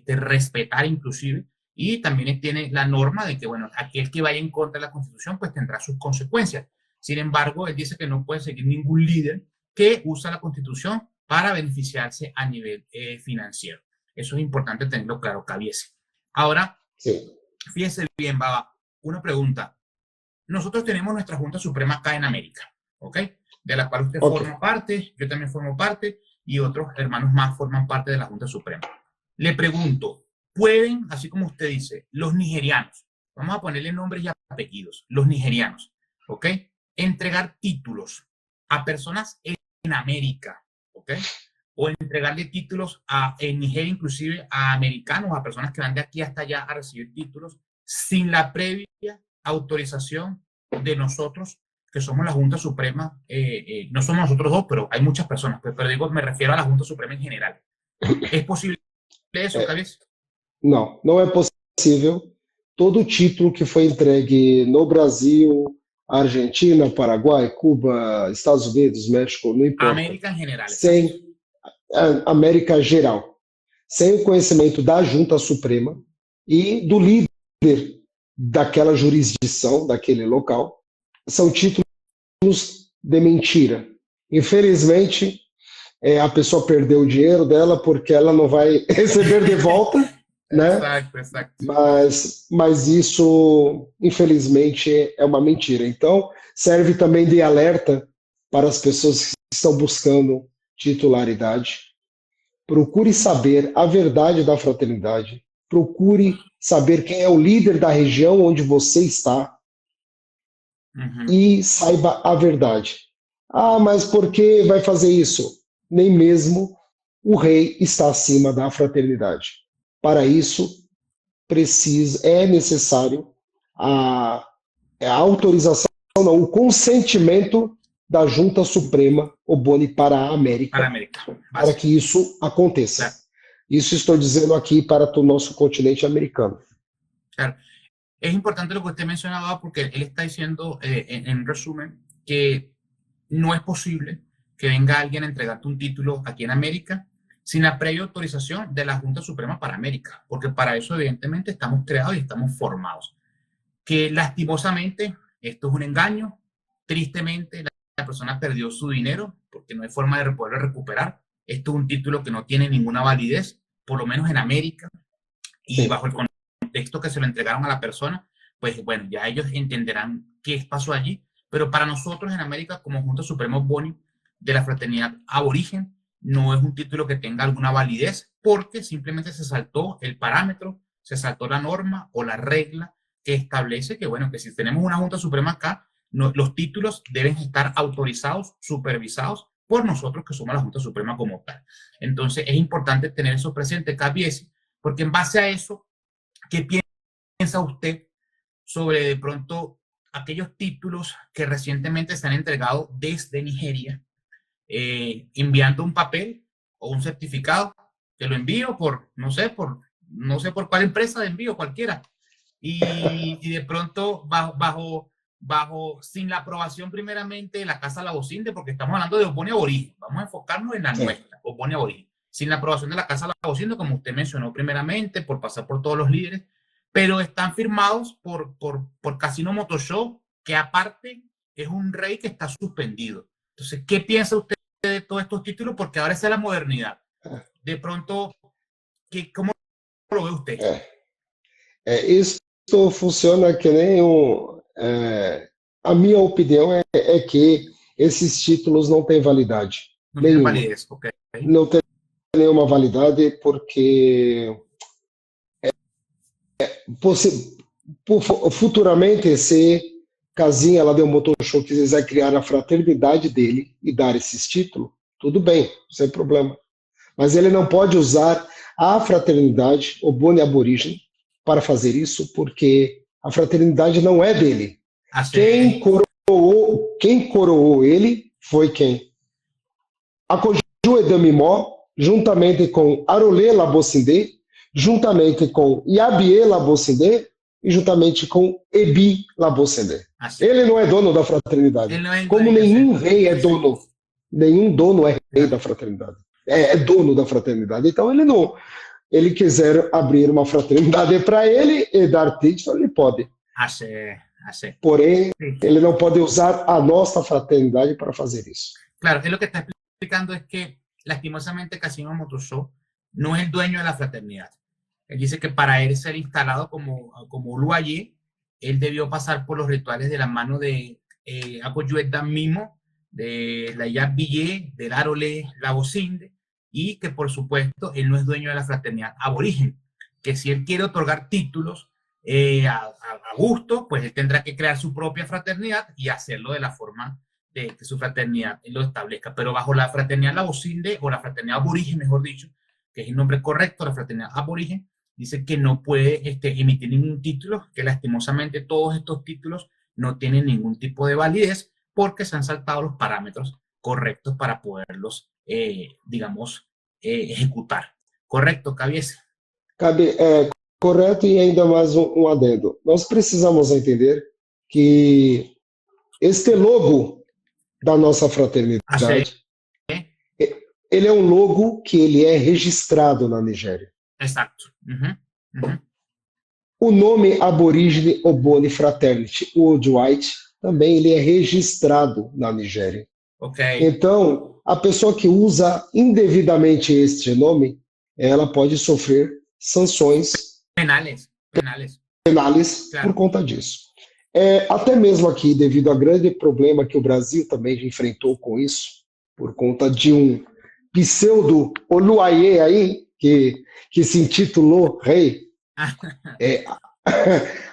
respetar inclusive, y también tiene la norma de que, bueno, aquel que vaya en contra de la Constitución pues tendrá sus consecuencias. Sin embargo, él dice que no puede seguir ningún líder que usa la Constitución para beneficiarse a nivel financiero. Eso es importante tenerlo claro, Caviese. Ahora, Sí. fíjese bien, Baba, una pregunta. Nosotros tenemos nuestra Junta Suprema acá en América, ¿ok? De la cual usted forma parte, yo también formo parte, y otros hermanos más forman parte de la Junta Suprema. Le pregunto, ¿pueden, así como usted dice, los nigerianos, vamos a ponerle nombres y apellidos, los nigerianos, ¿ok? Entregar títulos a personas en América, ¿ok? o entregarle títulos en Nigeria, inclusive a americanos, a personas que van de aquí hasta allá a recibir títulos sin la previa autorización de nosotros, que somos la Junta Suprema. No somos nosotros dos, pero hay muchas personas, pero digo, me refiero a la Junta Suprema en general. ¿Es posible eso, Cabeça? Não, não é possível. Todo título que foi entregue no Brasil, Argentina, Paraguai, Cuba, Estados Unidos, México, não importa, América em geral, sem a América geral, sem o conhecimento da Junta Suprema e do líder daquela jurisdição, daquele local, são títulos de mentira. Infelizmente, a pessoa perdeu o dinheiro dela porque ela não vai receber de volta, né? Exato, exato. Mas isso, infelizmente, é uma mentira. Então, serve também de alerta para as pessoas que estão buscando titularidade. Procure saber a verdade da fraternidade. Procure saber quem é o líder da região onde você está. E saiba a verdade. Ah, mas por que vai fazer isso? Nem mesmo o rei está acima da fraternidade. Para isso, é necessário a autorização, não, o consentimento da Junta Suprema Ogboni para a América, para que isso aconteça. Isso estou dizendo aqui para o nosso continente americano. Claro. Es importante lo que usted mencionaba porque él está diciendo, en resumen, que no es posible que venga alguien a entregarte un título aquí en América sin la previa autorización de la Junta Suprema para América, porque para eso evidentemente estamos creados y estamos formados. Que lastimosamente esto es un engaño, tristemente la persona perdió su dinero porque no hay forma de poderlo recuperar. Esto es un título que no tiene ninguna validez, por lo menos en América, y bajo el contexto que se lo entregaron a la persona, pues bueno, ya ellos entenderán qué pasó allí, pero para nosotros en América, como Junta Suprema Ogboni de la Fraternidad Aborigen, no es un título que tenga alguna validez porque simplemente se saltó el parámetro, se saltó la norma o la regla que establece que, bueno, que si tenemos una Junta Suprema acá, los títulos deben estar autorizados, supervisados por nosotros que somos la Junta Suprema como tal. Entonces es importante tener eso presente, Cabiesi, porque en base a eso, ¿qué piensa usted sobre de pronto aquellos títulos que recientemente se han entregado desde Nigeria, enviando un papel o un certificado que lo envío por, no sé por cuál empresa de envío, cualquiera, y de pronto sin la aprobación primeramente de la Casa Labocinde, porque estamos hablando de Ogboni Aborigen, vamos a enfocarnos en la nuestra, Ogboni Aborigen, sin la aprobación de la Casa Labocinde, como usted mencionó primeramente, por pasar por todos los líderes, pero están firmados por Casino Motoshow, que aparte es un rey que está suspendido. Entonces, ¿qué piensa usted de todos estos títulos? Porque ahora esa es la modernidad. De pronto, ¿cómo lo ve usted? Isso funciona que nem a minha opinião é que esses títulos não têm validade. Não tem validez, ok. Não tem nenhuma validade porque futuramente, se Casinha lá do Motoshow quiser criar a fraternidade dele e dar esses títulos, tudo bem, sem problema. Mas ele não pode usar a fraternidade Ogboni Aborigen para fazer isso, porque a fraternidade não é dele. Quem coroou ele foi quem? Akoju Edamimó, juntamente com Arolé Labocinde, juntamente com Yabie Labocinde e juntamente com Ebi Labocinde. Ele não é dono da fraternidade. Como nenhum rei é dono. Nenhum dono é rei da fraternidade. É dono da fraternidade. Então ele quiser abrir uma fraternidade para ele e dar título, ele pode. Porém, ele não pode usar a nossa fraternidade para fazer isso. Claro, es lo que está explicando es que lastimosamente Casino Motoshow no es el dueño de la fraternidad. Él dice que para él ser instalado como Uluayé, él debió pasar por los rituales de la mano de Akoju Edamimó, de la Yabie, del Arolé Labocinde, y que por supuesto él no es dueño de la fraternidad aborigen, que si él quiere otorgar títulos a gusto, pues él tendrá que crear su propia fraternidad y hacerlo de la forma de que su fraternidad lo establezca, pero bajo la fraternidad Laosinde, o la fraternidad aborigen, mejor dicho, que es el nombre correcto, la fraternidad aborigen, dice que no puede emitir ningún título, que lastimosamente todos estos títulos no tienen ningún tipo de validez porque se han saltado los parámetros correctos para poderlos, digamos, ejecutar. Correcto, Cabiese? Cabe, correto, e ainda mais um adendo. Nós precisamos entender que este logo da nossa fraternidade, ele é um logo que ele é registrado na Nigéria. Exato. O nome aborígene Ogboni Fraternity, o Old White, também ele é registrado na Nigéria. Okay. Então, a pessoa que usa indevidamente este nome, ela pode sofrer sanções penales claro, por conta disso. Até mesmo aqui, devido ao grande problema que o Brasil também enfrentou com isso, por conta de um pseudo Oluaye aí, que se intitulou rei,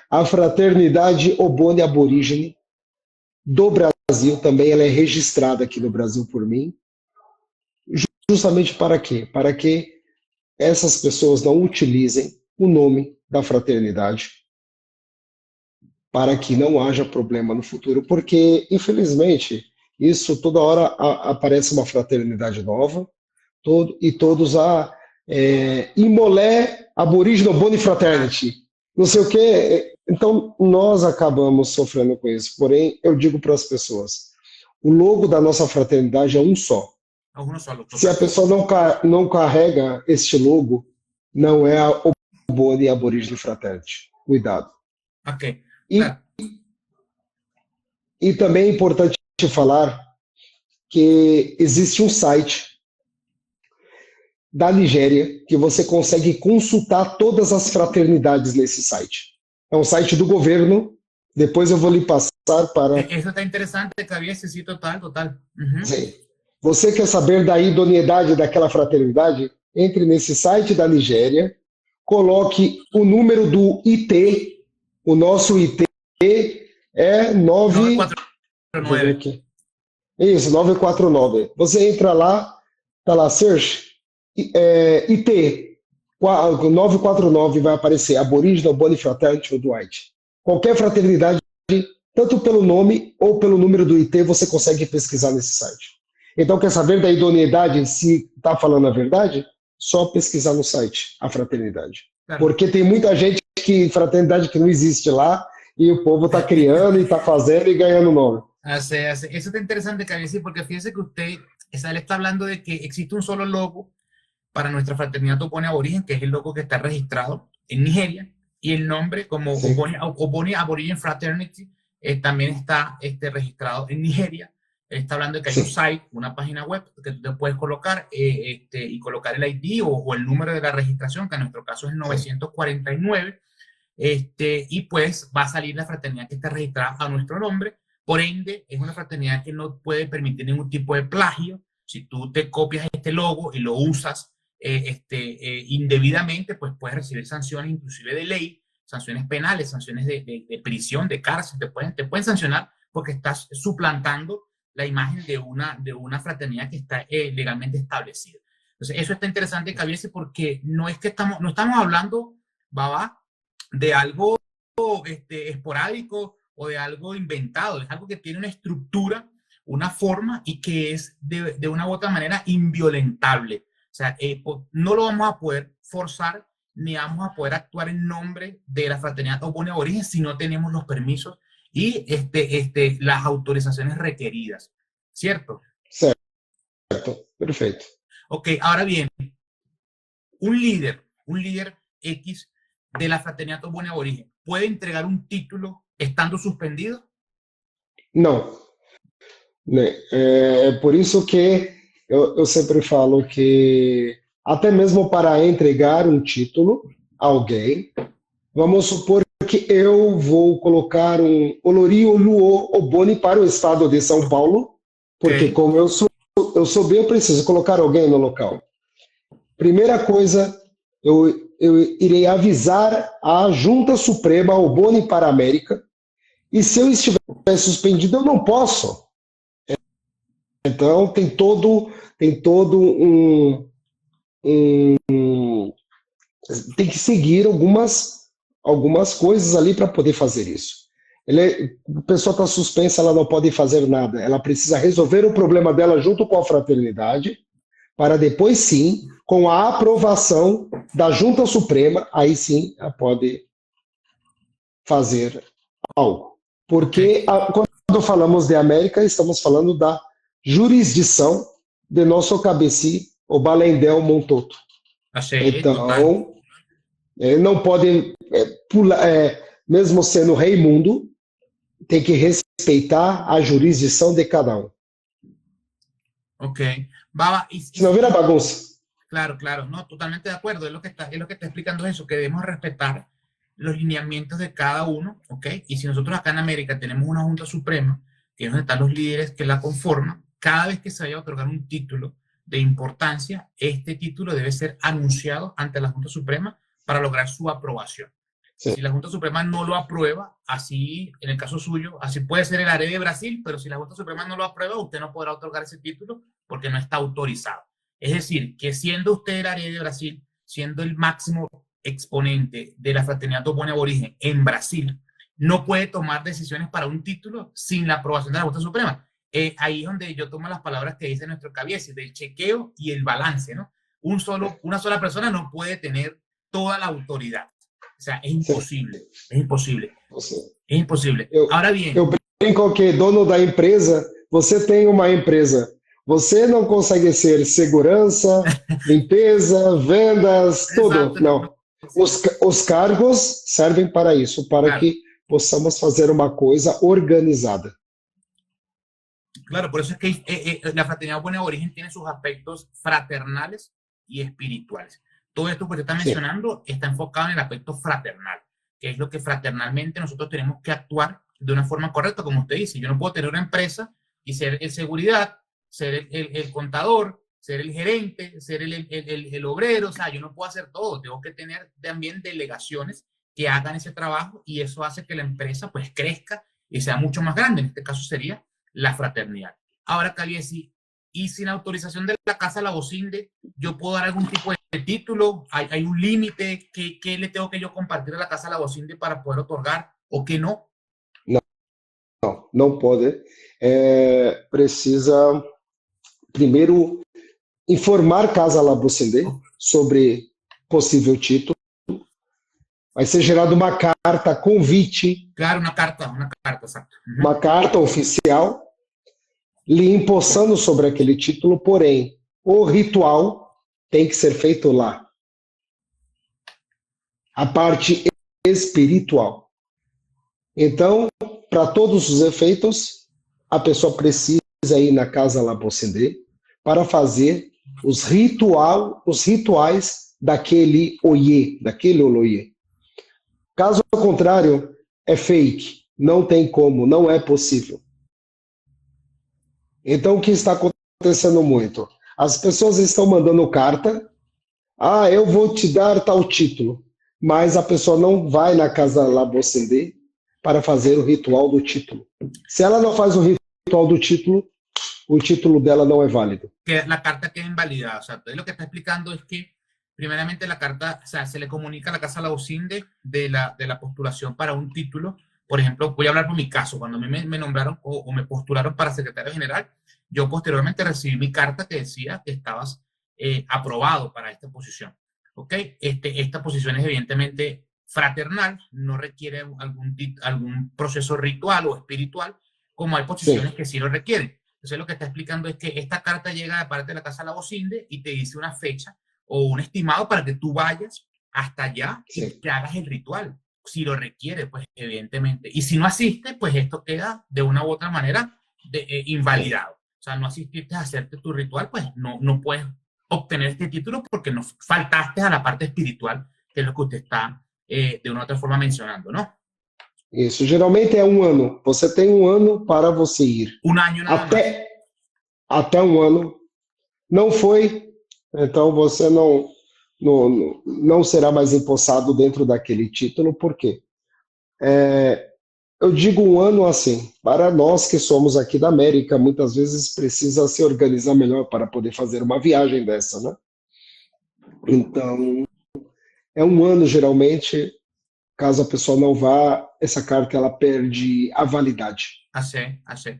a fraternidade Ogboni Aborígene do Brasil também, ela é registrada aqui no Brasil por mim, justamente para quê? Para que essas pessoas não utilizem o nome da fraternidade, para que não haja problema no futuro, porque, infelizmente, isso toda hora aparece uma fraternidade nova, e todos Imolé Aboriginal Ogboni Fraternity, não sei o quê. Então, nós acabamos sofrendo com isso. Porém, eu digo para as pessoas, o logo da nossa fraternidade é um só. Se a pessoa não carrega este logo, não é a Ogboni Aboriginal Fraternity. Cuidado. Ok. E também é importante falar que existe um site da Nigéria que você consegue consultar todas as fraternidades nesse site. É um site do governo, depois eu vou lhe passar para... Isso está interessante, Cabiese, sim, total. Sim. Você quer saber da idoneidade daquela fraternidade? Entre nesse site da Nigéria, coloque o número do IT, o nosso IT é 949. Isso, 949. Você entra lá, tá lá, search, IT 949, vai aparecer Aboriginal Ogboni Fraternity Old White. Qualquer fraternidade, tanto pelo nome ou pelo número do IT, você consegue pesquisar nesse site. Então, quer saber da idoneidade, se está falando a verdade? Só pesquisar no site, a fraternidade. Claro. Porque tem muita gente fraternidade que não existe lá, e o povo está criando e está fazendo e ganhando nome. Eso está interesante, Cabiese, porque fíjese que usted le está hablando de que existe un solo logo para nuestra fraternidad Ogboni Aborigen, que es el logo que está registrado en Nigeria, y el nombre como sí. Ogboni Aborigen Fraternity también está registrado en Nigeria. Él está hablando de que hay un site, una página web que tú te puedes colocar y colocar el ID o el número de la registración, que en nuestro caso es el 949, y pues va a salir la fraternidad que está registrada a nuestro nombre. Por ende, es una fraternidad que no puede permitir ningún tipo de plagio. Si tú te copias este logo y lo usas indebidamente, pues puedes recibir sanciones inclusive de ley, sanciones penales, sanciones de prisión, de cárcel, te pueden sancionar porque estás suplantando la imagen de una fraternidad que está legalmente establecida. Entonces, eso está interesante, Cabiese, porque no estamos hablando, Baba, de algo esporádico o de algo inventado, es algo que tiene una estructura, una forma y que es de una u otra manera inviolentable. O sea, no lo vamos a poder forzar ni vamos a poder actuar en nombre de la fraternidad Ogboni Aborigen si no tenemos los permisos y las autorizaciones requeridas, ¿cierto? Cierto, perfecto. Ok, ahora bien, un líder X de la fraternidad Ogboni Aborigen, ¿puede entregar un título estando suspendido? Não. É por isso que eu sempre falo que até mesmo para entregar um título a alguém, vamos supor que eu vou colocar um Olori Oluo Ogboni para o estado de São Paulo, porque como eu sou bem, eu preciso colocar alguém no local. Primeira coisa, eu irei avisar a Junta Suprema Ogboni para a América, e se eu estiver suspendido, eu não posso Então tem todo um tem que seguir algumas coisas ali para poder fazer isso. A pessoa está suspensa, ela não pode fazer nada. Ela precisa resolver o problema dela junto com a fraternidade, para depois sim, com a aprovação da Junta Suprema, aí sim ela pode fazer algo. Porque quando falamos de América, estamos falando da jurisdição de nosso cabeci, o Balendel Montoto. Achei, total. Então, não podem pular, mesmo sendo rei mundo, tem que respeitar a jurisdição de cada um. Ok. Baba, Senão vira bagunça. Claro, claro, no, totalmente de acuerdo. Es lo que está explicando eso, que debemos respetar los lineamientos de cada uno, ¿ok? Y si nosotros acá en América tenemos una Junta Suprema, que es donde están los líderes que la conforman, cada vez que se vaya a otorgar un título de importancia, este título debe ser anunciado ante la Junta Suprema para lograr su aprobación. Sí. Si la Junta Suprema no lo aprueba, así, en el caso suyo, así puede ser el ARE de Brasil, pero si la Junta Suprema no lo aprueba, usted no podrá otorgar ese título porque no está autorizado. Es decir, que siendo usted el ARE de Brasil, siendo el máximo exponente de la fraternidad Topone Aborigen en Brasil, no puede tomar decisiones para un título sin la aprobación de la Junta Suprema. Ahí es donde yo tomo las palabras que dice nuestro Cabiesi, del chequeo y el balance, ¿no? Una sola persona no puede tener toda la autoridad. O sea, es imposible, es imposible. Es imposible. Ahora bien... Eu brinco que dono da empresa, você tem uma empresa, você não consegue ser segurança, limpeza, vendas, tudo. Exato, não. Os cargos servem para isso, para que possamos fazer uma coisa organizada. Claro, por eso es que la fraternidad Buen Aborigen tiene sus aspectos fraternales y espirituales. Todo esto que usted está mencionando está enfocado en el aspecto fraternal, que es lo que fraternalmente nosotros tenemos que actuar de una forma correcta, como usted dice. Yo no puedo tener una empresa y ser el seguridad, ser el contador, ser el gerente, ser el obrero. O sea, yo no puedo hacer todo. Tengo que tener también delegaciones que hagan ese trabajo y eso hace que la empresa pues crezca y sea mucho más grande. En este caso sería la fraternidad. Ahora, Cabiesi, y sin autorización de la Casa Labocinde, ¿yo puedo dar algún tipo de título? ¿Hay un límite? ¿Qué le tengo que yo compartir a la Casa Labocinde para poder otorgar o qué no? Não pode. Precisa primeiro informar Casa Labocinde sobre possível título. Vai ser gerada uma carta convite. Claro, uma carta, exato. Uma carta oficial lhe empossando sobre aquele título, porém, o ritual tem que ser feito lá. A parte espiritual. Então, para todos os efeitos, a pessoa precisa ir na Casa Labocinde para fazer os rituais daquele oiê, daquele oloiê. Caso contrário, é fake, não tem como, não é possível. Então, o que está acontecendo muito? As pessoas estão mandando carta, eu vou te dar tal título, mas a pessoa não vai na Casa Labocinde para fazer o ritual do título. Se ela não faz o ritual do título, o título dela não é válido. Que la carta queda invalidada. O sea, lo que está explicando es que primeramente la carta, o sea, se le comunica a la Casa Labocinde de la postulación para un título. Por ejemplo, voy a hablar por mi caso. Cuando a mí me nombraron o me postularon para secretario general, yo posteriormente recibí mi carta que decía que estabas aprobado para esta posición. ¿Ok? Esta posición es evidentemente fraternal, no requiere algún proceso ritual o espiritual, como hay posiciones que sí lo requieren. Entonces lo que está explicando es que esta carta llega de parte de la Casa Labocinde y te dice una fecha o un estimado para que tú vayas hasta allá y que hagas el ritual, si lo requiere, pues evidentemente. Y si no asiste, pues esto queda de una u otra manera invalidado. O sea, no asististe a hacerte tu ritual, pues no puedes obtener este título porque no faltaste a la parte espiritual, que es lo que usted está de una u otra forma mencionando, ¿no? Isso, geralmente é um ano. Você tem um ano para você ir. Um ano nada mais. Até um ano. Não foi, então você não será mais empossado dentro daquele título. Por quê? eu digo um ano assim, para nós que somos aqui da América, muitas vezes precisa se organizar melhor para poder fazer uma viagem dessa, né? Então, é um ano geralmente, caso a pessoa não vá, essa carta ela perde a validade. Así, así.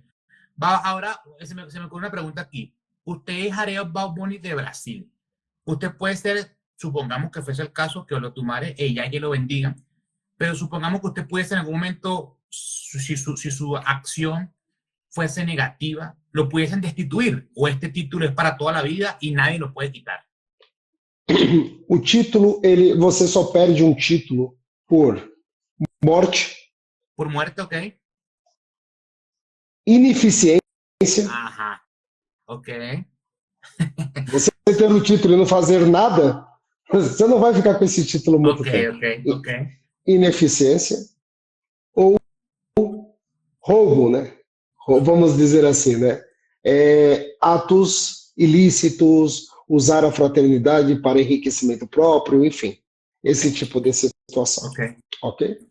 Va, ahora se me ocurre una pregunta aquí. Usted es Jareo Bad Bunny de Brasil. Usted puede ser, supongamos que fuese el caso, que Olotumare, ella que lo bendiga, pero supongamos que usted pudiese en algún momento, si su acción fuese negativa, lo pudiesen destituir, o este título es para toda la vida y nadie lo puede quitar. O título, você só perde um título por morte, Por muerte, ok. ineficiência. Ajá, ok. Você ter o título e não fazer nada, você não vai ficar com esse título muito Ok, tempo. ok, ok. Ineficiência ou roubo, né? Vamos dizer assim, né? Atos ilícitos, usar a fraternidade para enriquecimento próprio, enfim, esse tipo de situação. Ok. Ok?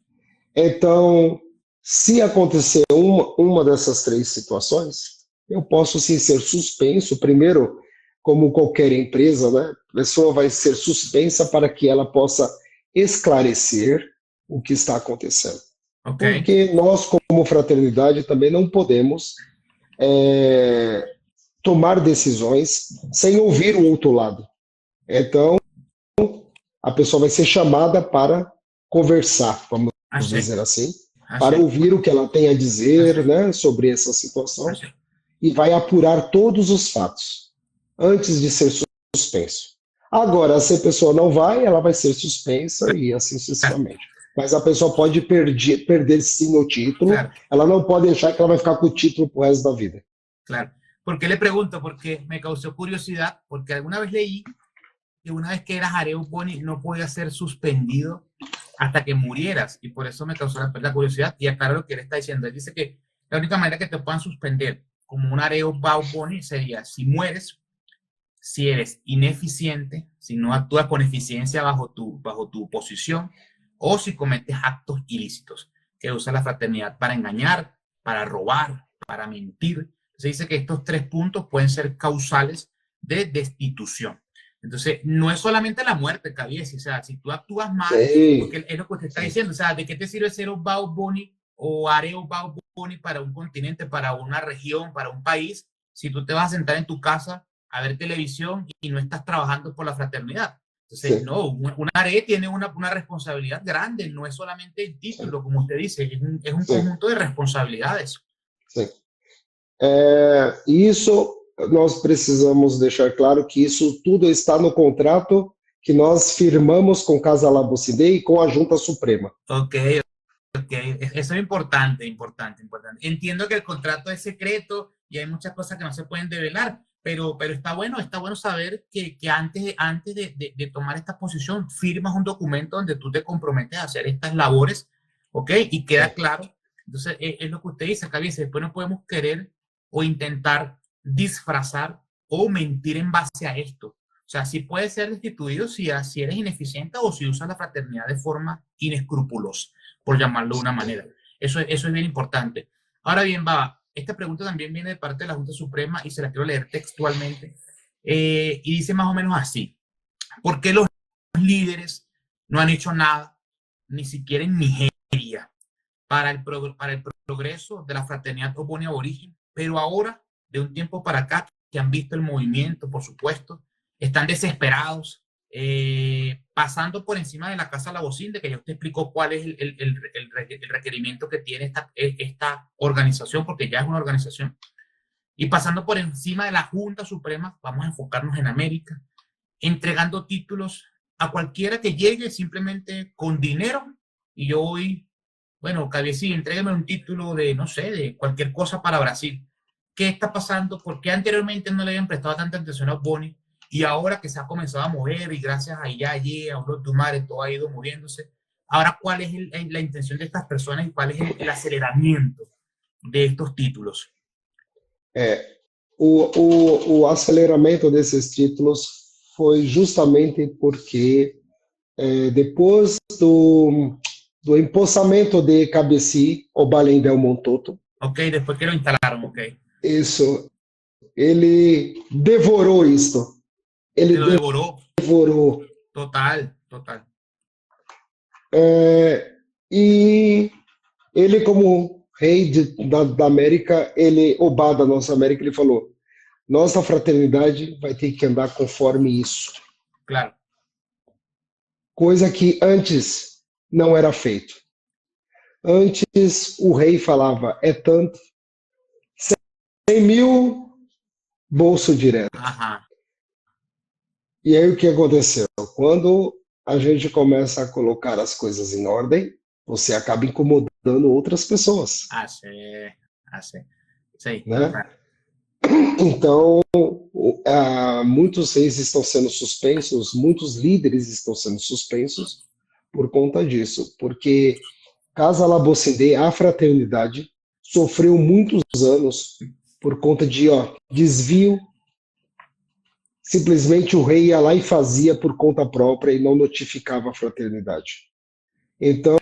Então, se acontecer uma dessas três situações, eu posso sim ser suspenso. Primeiro, como qualquer empresa, né? A pessoa vai ser suspensa para que ela possa esclarecer o que está acontecendo. Ok. Porque nós, como fraternidade, também não podemos tomar decisões sem ouvir o outro lado. Então, a pessoa vai ser chamada para conversar, vamos dizer assim, para ouvir o que ela tem a dizer, né, sobre essa situação, e vai apurar todos os fatos antes de ser suspenso. Agora, se a pessoa não vai, ela vai ser suspensa e assim sucessivamente. Mas a pessoa pode perder sim o título, claro. Ela não pode achar que ela vai ficar com o título pro resto da vida. Claro. ¿Por qué le pregunto? Porque me causó curiosidad, porque alguna vez leí que una vez que eras Jareo Boni no podías ser suspendido hasta que murieras, y por eso me causó la curiosidad, y aclara lo que él está diciendo. Él dice que la única manera que te puedan suspender como un Jareo Boni sería si mueres, si eres ineficiente, si no actúas con eficiencia bajo tu posición, o si cometes actos ilícitos, que usa la fraternidad para engañar, para robar, para mentir. Se dice que estos 3 puntos pueden ser causales de destitución. Entonces, no es solamente la muerte, Cabiesi, o sea, si tú actúas mal, sí, porque es lo que usted está diciendo, o sea, ¿de qué te sirve ser un Bad Bunny o Areo Bad Bunny para un continente, para una región, para un país, si tú te vas a sentar en tu casa a ver televisión y no estás trabajando por la fraternidad? Entonces, sí, no, una ARE tiene una responsabilidad grande, no es solamente el título, como usted dice, es un sí, conjunto de responsabilidades. Sí. Isso, nós precisamos deixar claro que isso tudo está no contrato que nós firmamos com Casa Labocide e com a Junta Suprema. Ok, ok, eso es importante, importante, importante. Entiendo que el contrato es secreto y hay muchas cosas que no se pueden develar, pero está bueno saber que antes de tomar esta posición firmas un documento donde tú te comprometes a hacer estas labores, ¿ok? Y queda claro. Entonces, es lo que usted dice, Cabies, después no podemos querer o intentar disfrazar o mentir en base a esto. O sea, sí puedes ser destituido si eres ineficiente o si usas la fraternidad de forma inescrupulosa, por llamarlo de una manera. Eso es bien importante. Ahora bien, Baba, esta pregunta también viene de parte de la Junta Suprema y se la quiero leer textualmente. Y dice más o menos así: ¿por qué los líderes no han hecho nada, ni siquiera en Nigeria, para el progreso de la fraternidad Ogoni aborigen? Pero ahora, de un tiempo para acá, que han visto el movimiento, por supuesto, están desesperados, pasando por encima de la Casa Labocinde, que ya usted explicó cuál es el requerimiento que tiene esta organización, porque ya es una organización, y pasando por encima de la Junta Suprema, vamos a enfocarnos en América, entregando títulos a cualquiera que llegue simplemente con dinero, y yo voy, bueno, Cabiesi, entrégueme un título de, no sé, de cualquier cosa para Brasil. ¿Qué está pasando? ¿Por qué anteriormente no le habían prestado tanta atención a Boni? Y ahora que se ha comenzado a mover y gracias a Iyaye, a Olotumare, todo ha ido moviéndose, ahora ¿cuál es la intención de estas personas y cuál es el aceleramiento de estos títulos? O aceleramento desses títulos foi justamente porque depois do do empossamento de Cabeci ao Belém del Montoto. Ok, después que lo instalaron, ok. Isso, ele devorou isto. Ele Se lo devoró. devorou. Total, total. E ele, como rei da América, Obá da nossa América, ele falou: nossa fraternidade vai ter que andar conforme isso. Claro. Coisa que antes não era feito. Antes o rei falava, é tanto, 100 mil, bolso direto. Ajá. E aí o que aconteceu? Quando a gente começa a colocar as coisas em ordem, você acaba incomodando outras pessoas. Sim, né? claro. Então, muitos reis estão sendo suspensos, muitos líderes estão sendo suspensos por conta disso, porque Casa Labocindê, a fraternidade, sofreu muitos anos por conta de desvio. Simplesmente o rei ia lá e fazia por conta própria e não notificava a fraternidade. Então,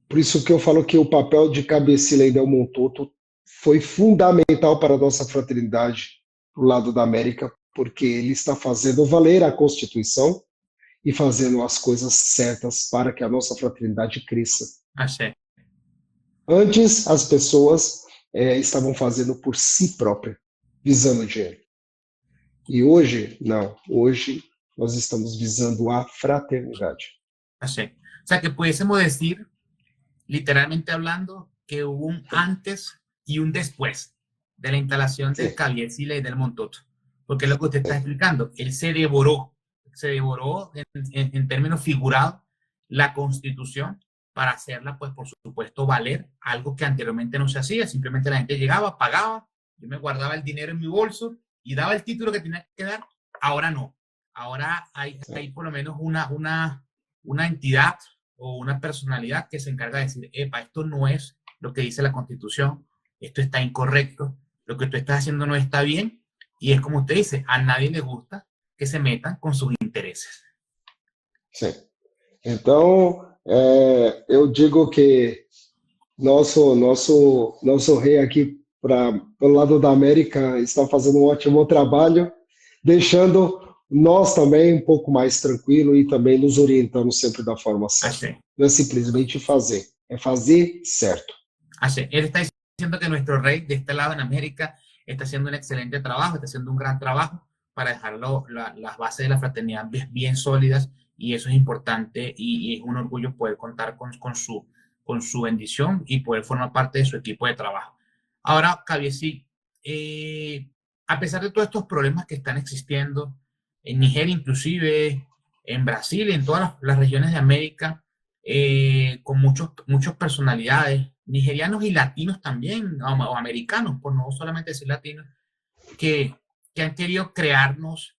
por isso que eu falo que o papel de Cabecilla e Del Montoto foi fundamental para a nossa fraternidade do lado da América, porque ele está fazendo valer a Constituição e fazendo as coisas certas para que a nossa fraternidade cresça. Achei. Antes, as pessoas estavam fazendo por si próprias, visando dinheiro. E hoje, não. Hoje, nós estamos visando a fraternidade. Achei. O sea, que pudiésemos decir, literalmente hablando, que hubo un antes y un después de la instalación del Cabecilla y del Montoto. Porque es lo que usted está explicando. Él se devoró en términos figurados la Constitución para hacerla, pues, por supuesto, valer, algo que anteriormente no se hacía. Simplemente la gente llegaba, pagaba, yo me guardaba el dinero en mi bolso y daba el título que tenía que dar. Ahora no. Ahora hay por lo menos una entidad o una personalidad que se encarga de decir, epa, esto no es lo que dice la Constitución, esto está incorrecto, lo que tú estás haciendo no está bien, y es como usted dice, a nadie le gusta que se metan com seus interesses. Sim. Então, eu digo que nosso rei aqui pelo lado da América está fazendo um ótimo trabalho, deixando nós também um pouco mais tranquilo e também nos orientando sempre da forma certa. Así. Não é simplesmente fazer, é fazer certo. Así. Él está diciendo que nuestro rey de este lado en América está haciendo un excelente trabajo, está haciendo un gran trabajo para dejar las bases de la fraternidad bien sólidas, y eso es importante, y es un orgullo poder contar con su bendición y poder formar parte de su equipo de trabajo. Ahora, Cabiesi, a pesar de todos estos problemas que están existiendo, en Nigeria inclusive, en Brasil, en todas las regiones de América, con muchas personalidades, nigerianos y latinos también, o americanos, por no solamente decir latinos, que han querido crearnos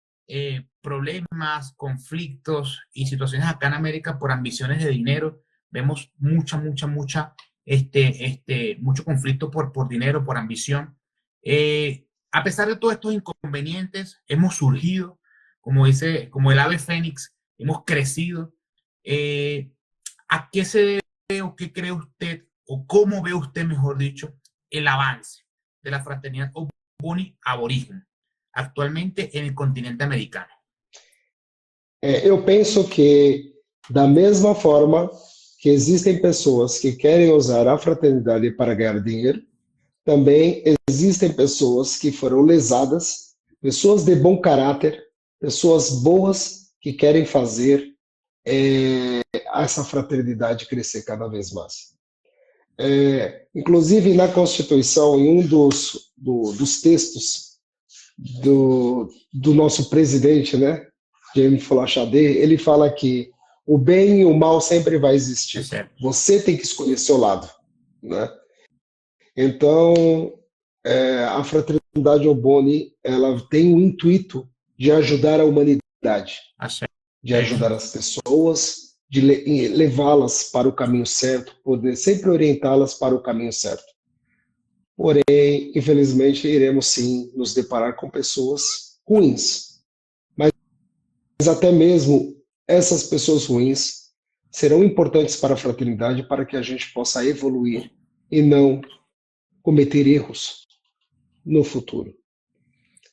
problemas, conflictos y situaciones acá en América por ambiciones de dinero. Vemos mucho conflicto por dinero, por ambición. A pesar de todos estos inconvenientes, hemos surgido, como el ave fénix, hemos crecido. ¿A qué se debe o qué cree usted, o cómo ve usted, mejor dicho, el avance de la fraternidad Ogboni aborigen actualmente en el continente americano? Eu penso que, da mesma forma que existem pessoas que querem usar a fraternidade para ganhar dinheiro, também existem pessoas que foram lesadas, pessoas de bom caráter, pessoas boas que querem fazer essa fraternidade crescer cada vez mais. Inclusive, na Constituição, em um dos textos do nosso presidente, né, James Folachade, ele fala que o bem e o mal sempre vai existir. Você tem que escolher seu lado, né? Então, a fraternidade Ogboni, ela tem o intuito de ajudar a humanidade, de ajudar as pessoas, de levá-las para o caminho certo, poder sempre orientá-las para o caminho certo. Porém, infelizmente, iremos sim nos deparar com pessoas ruins. Mas até mesmo essas pessoas ruins serão importantes para a fraternidade para que a gente possa evoluir e não cometer erros no futuro.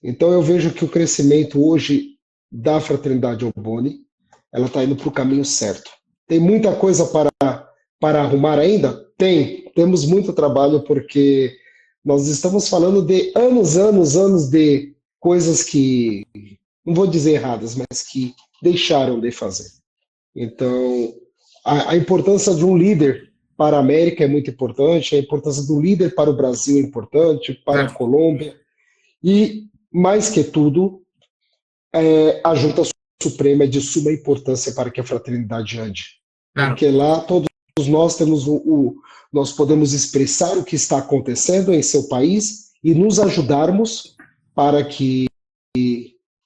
Então eu vejo que o crescimento hoje da fraternidade Oboni, ela está indo para o caminho certo. Tem muita coisa para arrumar ainda? Temos muito trabalho porque nós estamos falando de anos de coisas que, não vou dizer erradas, mas que deixaram de fazer. Então, a importância de um líder para a América é muito importante, a importância do líder para o Brasil é importante, para a Colômbia, e, mais que tudo, a Junta Suprema é de suma importância para que a fraternidade ande. Porque lá todos nós temos nós podemos expressar o que está acontecendo em seu país e nos ajudarmos para que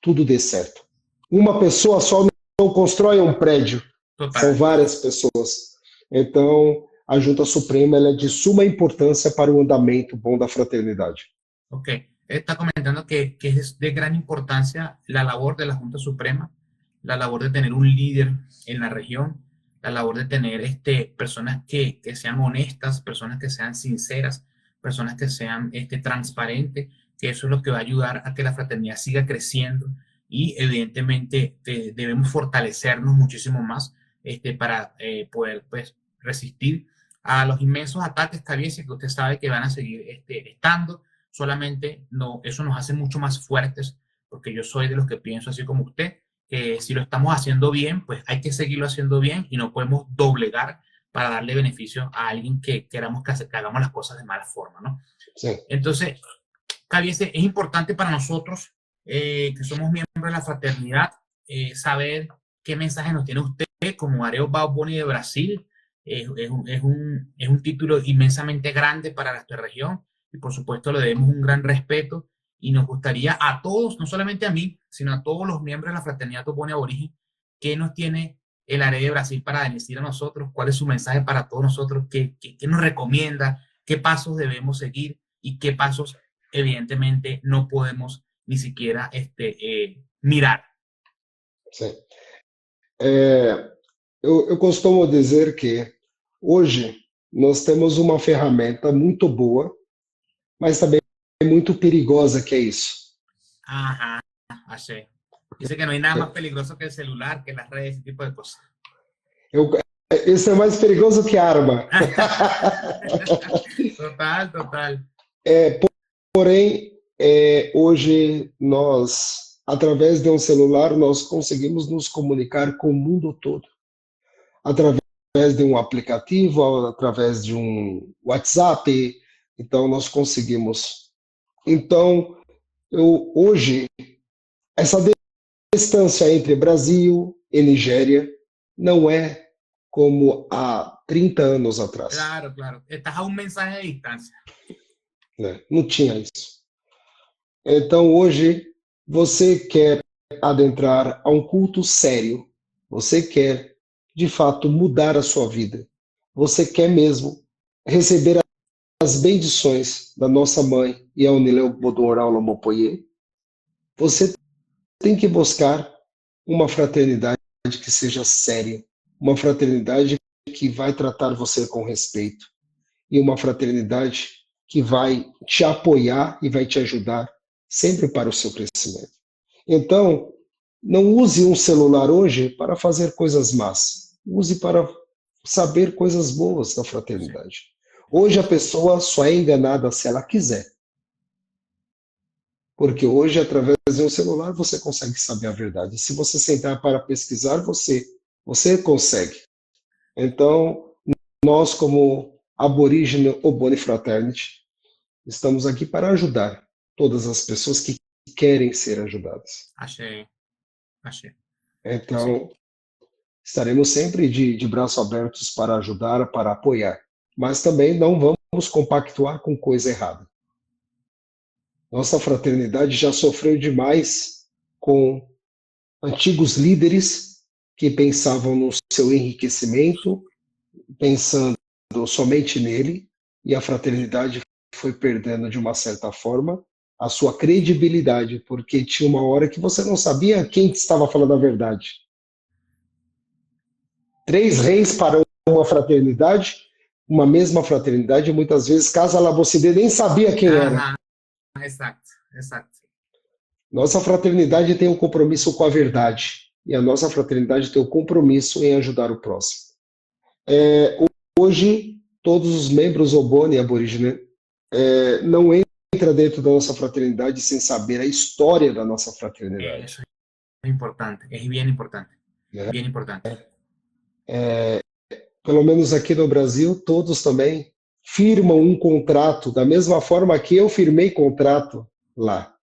tudo dê certo. Uma pessoa só não constrói um prédio, são várias pessoas. Então, a Junta Suprema ela é de suma importância para o andamento bom da fraternidade. Ok. Está comentando que es de gran importancia la labor de la Junta Suprema, la labor de tener un líder en la región, la labor de tener personas que sean honestas, personas que sean sinceras, personas que sean transparentes, que eso es lo que va a ayudar a que la fraternidad siga creciendo y evidentemente debemos fortalecernos muchísimo más para poder pues, resistir a los inmensos ataques que usted sabe que van a seguir estando. Solamente eso nos hace mucho más fuertes, porque yo soy de los que pienso así como usted, que si lo estamos haciendo bien, pues hay que seguirlo haciendo bien y no podemos doblegar para darle beneficio a alguien que queramos que hagamos las cosas de mala forma, ¿no? Sí. Entonces, Cabiese, es importante para nosotros, que somos miembros de la fraternidad, saber qué mensaje nos tiene usted como Areo Bauboni de Brasil. Es un título inmensamente grande para nuestra región y por supuesto le debemos un gran respeto y nos gustaría a todos, no solamente a mí, sino a todos los miembros de la fraternidad Oboni Aborigen, qué nos tiene el Areo de Brasil para decir a nosotros, cuál es su mensaje para todos nosotros, qué nos recomienda, qué pasos debemos seguir y qué pasos evidentemente no podemos ni siquiera mirar. Sim. Eu costumo dizer que hoje nós temos uma ferramenta muito boa, mas também muito perigosa, que é isso. Ajá, así. Dice que no hay nada más peligroso que el celular, que las redes, ese tipo de cosas. Isso é mais perigoso que arma. Total. Porém, hoje nós, através de um celular, nós conseguimos nos comunicar com o mundo todo. Através de um aplicativo, através de um WhatsApp, então nós conseguimos. Então, hoje, essa distância entre Brasil e Nigéria não é como há 30 anos atrás. Claro. Estás a um mensagem de distância. Não tinha isso. Então, hoje, você quer adentrar a um culto sério, você quer, de fato, mudar a sua vida, você quer mesmo receber as bendições da nossa mãe, Yaunileu Bodoral Lomopoye, você tem que buscar uma fraternidade que seja séria, uma fraternidade que vai tratar você com respeito e uma fraternidade que vai te apoiar e vai te ajudar sempre para o seu crescimento. Então, não use um celular hoje para fazer coisas más. Use para saber coisas boas da fraternidade. Hoje a pessoa só é enganada se ela quiser. Porque hoje, através de um celular, você consegue saber a verdade. Se você sentar para pesquisar, você consegue. Então, nós, como Aborígene Oboni Fraternity, estamos aqui para ajudar todas as pessoas que querem ser ajudadas. Achei. Então, estaremos sempre de braços abertos para ajudar, para apoiar. Mas também não vamos compactuar com coisa errada. Nossa fraternidade já sofreu demais com antigos líderes que pensavam no seu enriquecimento, pensando somente nele, e a fraternidade foi perdendo, de uma certa forma, a sua credibilidade, porque tinha uma hora que você não sabia quem estava falando a verdade. três reis para uma fraternidade, uma mesma fraternidade, e muitas vezes Casa Labocide nem sabia quem era. Ajá, exacto, exacto. Nossa fraternidade tem um compromisso com a verdade, e a nossa fraternidade tem o compromisso em ajudar o próximo. Hoje, todos os membros Oboni aborígenes não entram dentro da nossa fraternidade sem saber a história da nossa fraternidade. Eso es importante, es bien importante, Né? bien importante. Pelo menos aqui no Brasil, todos também firmam um contrato da mesma forma que eu firmei contrato lá.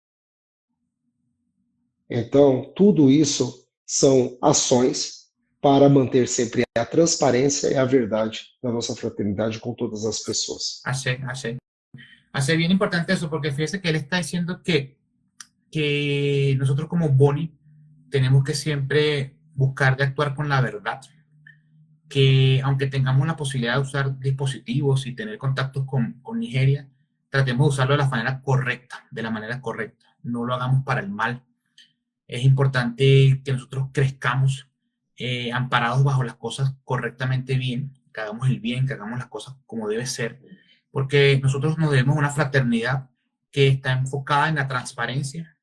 Então, tudo isso são ações para manter sempre a transparência e a verdade da nossa fraternidade com todas as pessoas. Hace bien importante eso, porque fíjese que él está diciendo que nosotros como Boni tenemos que siempre buscar de actuar con la verdad, que aunque tengamos la posibilidad de usar dispositivos y tener contactos con Nigeria, tratemos de usarlo de la manera correcta, no lo hagamos para el mal. Es importante que nosotros crezcamos amparados bajo las cosas correctamente bien, que hagamos el bien, que hagamos las cosas como debe ser, porque nosotros nos debemos una fraternidad que está enfocada en la transparencia,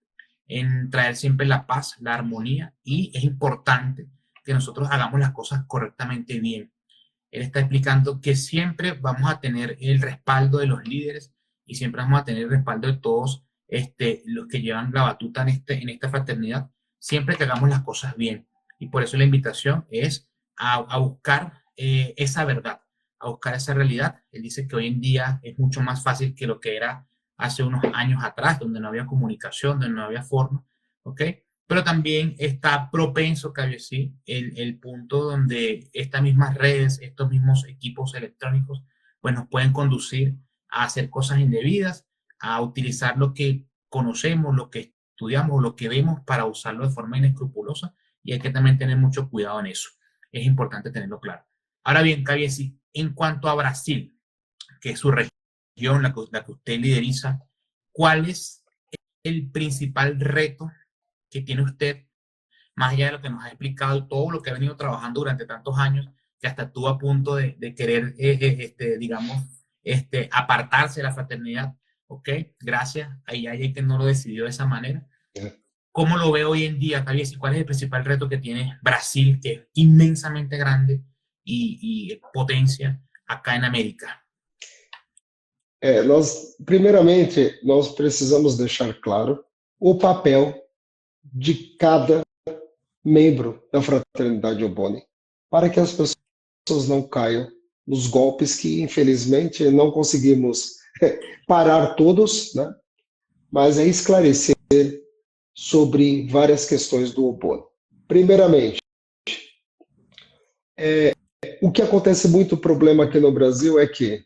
en traer siempre la paz, la armonía, y es importante que nosotros hagamos las cosas correctamente bien. Él está explicando que siempre vamos a tener el respaldo de los líderes y siempre vamos a tener el respaldo de todos los que llevan la batuta en esta fraternidad, siempre que hagamos las cosas bien. Y por eso la invitación es a buscar esa verdad, a buscar esa realidad. Él dice que hoy en día es mucho más fácil que lo que era hace unos años atrás, donde no había comunicación, donde no había forma, ¿ok? Pero también está propenso, cabe sí, el punto donde estas mismas redes, estos mismos equipos electrónicos, pues nos pueden conducir a hacer cosas indebidas, a utilizar lo que conocemos, lo que estudiamos, lo que vemos para usarlo de forma inescrupulosa, y hay que también tener mucho cuidado en eso. Es importante tenerlo claro. Ahora bien, cabe sí, en cuanto a Brasil, que es su región, la que usted lideriza, ¿cuál es el principal reto que tiene usted, más allá de lo que nos ha explicado y todo lo que ha venido trabajando durante tantos años, que hasta estuvo a punto de querer, digamos, apartarse de la fraternidad? ¿Ok? Gracias. Ahí hay que no lo decidió de esa manera. ¿Cómo lo ve hoy en día, Javier? ¿Cuál es el principal reto que tiene Brasil, que es inmensamente grande y potencia acá en América? Primeiramente, nós precisamos deixar claro o papel de cada membro da fraternidade Oboni, para que as pessoas não caiam nos golpes que, infelizmente, não conseguimos parar todos, né? Mas é esclarecer sobre várias questões do Oboni. Primeiramente, o que acontece muito problema aqui no Brasil é que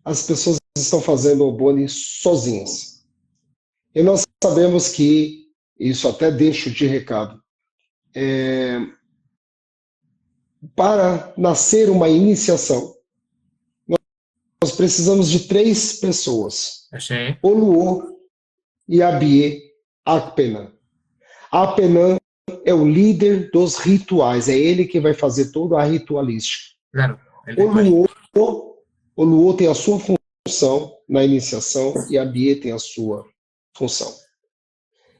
as pessoas estão fazendo Oboni sozinhas. E nós sabemos que, isso até deixo de recado, para nascer uma iniciação, nós precisamos de 3 pessoas. Sí. Oluo, Yabie, Akpenan. Akpenan é o líder dos rituais, é ele que vai fazer toda a ritualística. Claro, Oluo tem a sua função na iniciação e Yabie tem a sua função.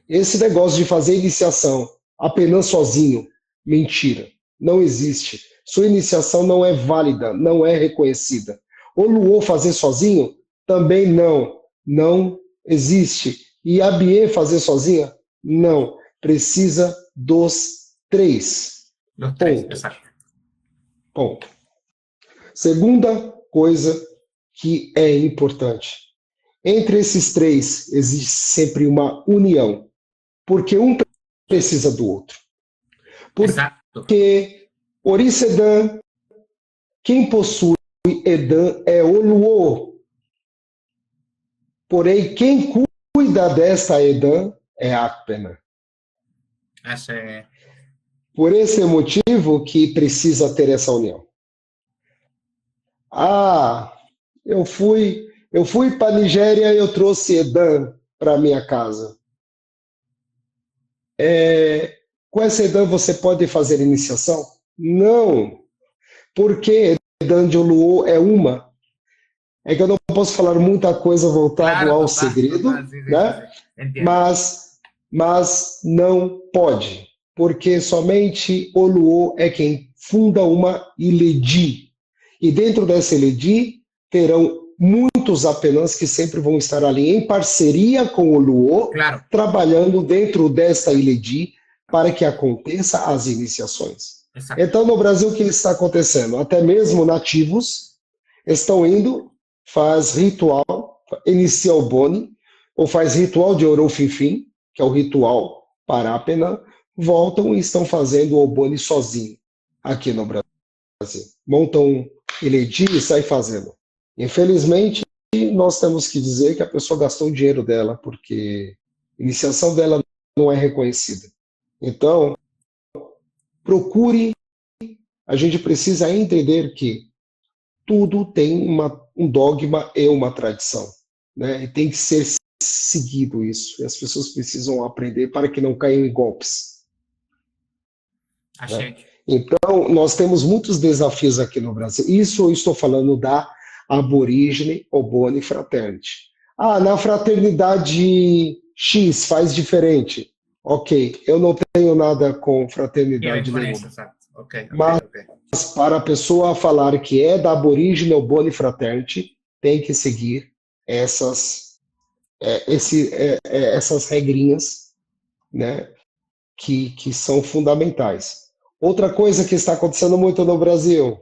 Esse negócio de fazer iniciação apenas sozinho, mentira, não existe. Sua iniciação não é válida, não é reconhecida. Oluo fazer sozinho, também não existe. E Yabie fazer sozinha, não. Precisa dos 3. Los 3, exacto. Ponto. Segunda coisa que é importante. Entre esses 3 existe sempre uma união. Porque um precisa do outro. Porque Oris Edan, quem possui Edan é Oluo. Porém, quem cuida desta Edan é Akpenan. Por esse motivo que precisa ter essa união. Eu fui para a Nigéria e eu trouxe Edan para minha casa. Com essa Edan você pode fazer iniciação? Não. Porque Dandioluo é uma. É que eu não posso falar muita coisa voltado Claro, ao total, segredo, total, sí, sí, sí, sí. né? Entiendo. Mas não pode, porque somente Oluo é quem funda uma Iledi. E dentro dessa Iledi terão muitos apenãs que sempre vão estar ali em parceria com o Luo, Claro, trabalhando dentro desta Iledi para que aconteça as iniciações. exacto. Então, no Brasil, o que está acontecendo? Até mesmo nativos estão indo, faz ritual, inicia o Boni, ou faz ritual de Orofifim, que é o ritual Parápena, voltam e estão fazendo o Boni sozinho aqui no Brasil. Montam Iledi e sai fazendo. Infelizmente, nós temos que dizer que a pessoa gastou o dinheiro dela, porque a iniciação dela não é reconhecida. Então, procure, a gente precisa entender que tudo tem um dogma e uma tradição, né? E tem que ser seguido isso. E as pessoas precisam aprender para que não caiam em golpes, né? Achei. Então, nós temos muitos desafios aqui no Brasil. Isso eu estou falando da aborígene Oboni Fraternity. Ah, na fraternidade X faz diferente. Ok, eu não tenho nada com Y ven fraternidade con eso, nenhuma. exacto. Ok, ok, Mas ok. para a pessoa falar que é da aborígene Oboni Fraternity, tem que seguir essas regrinhas, né, que são fundamentais. Outra coisa que está acontecendo muito no Brasil.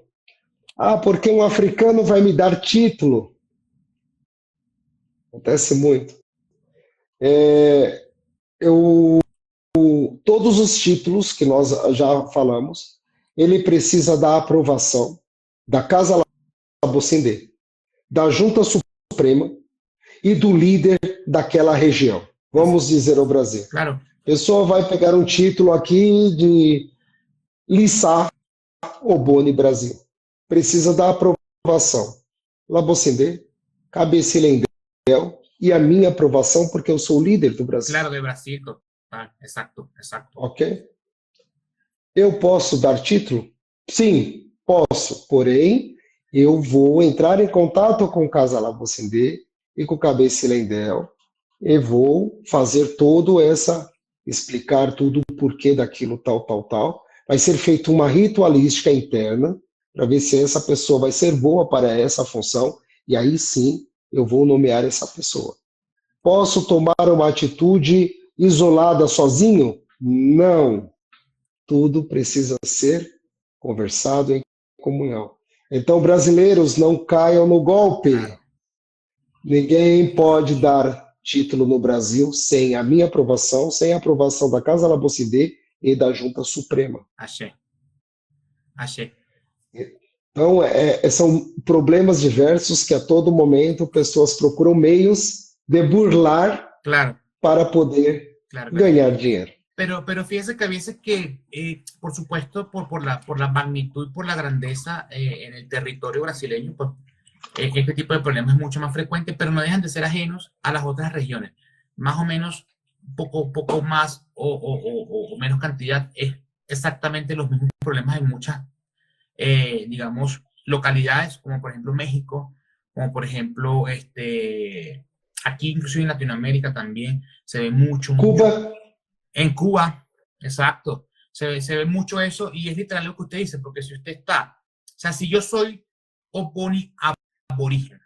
Ah, porque um africano vai me dar título. Acontece muito. É, eu, todos os títulos que nós já falamos, ele precisa da aprovação da Casa Labocindê, da Junta Suprema e do líder daquela região. Vamos dizer ao Brasil. Claro, A pessoa vai pegar um título aqui de Lissá Oboni Brasil. Precisa da aprovação. Labocindê, Cabecilha e a minha aprovação, porque eu sou o líder do Brasil. claro, de Brasil, total. Exacto, exacto. Ok? Eu posso dar título? Sim, posso. Porém, eu vou entrar em contato com o Casa Labocindê e com o Cabecilha e vou fazer todo essa, explicar tudo o porquê daquilo, tal, tal, tal. Vai ser feita uma ritualística interna para ver se essa pessoa vai ser boa para essa função e aí sim eu vou nomear essa pessoa. Posso tomar uma atitude isolada sozinho? Não. Tudo precisa ser conversado em comunhão. Então, brasileiros, não caiam no golpe. Claro. Ninguém pode dar título no Brasil sem a minha aprovação, sem a aprovação da Casa Labocindê e da Junta Suprema. Achei. Achei. Então, são problemas diversos que a todo momento pessoas procuram meios de burlar Claro, para poder claro, claro. ganhar dinheiro. Pero fíjese que a veces que, por supuesto, por la magnitud y por la grandeza en el territorio brasileño, pues este tipo de problemas es mucho más frecuente, pero no dejan de ser ajenos a las otras regiones. Más o menos, poco más o menos cantidad, es exactamente los mismos problemas en muchas, digamos, localidades, como por ejemplo México, como por ejemplo aquí incluso en Latinoamérica también se ve mucho. Cuba. En Cuba, exacto. Se ve mucho eso y es literal lo que usted dice, porque si usted está, o sea, si yo soy Oponi aborigen,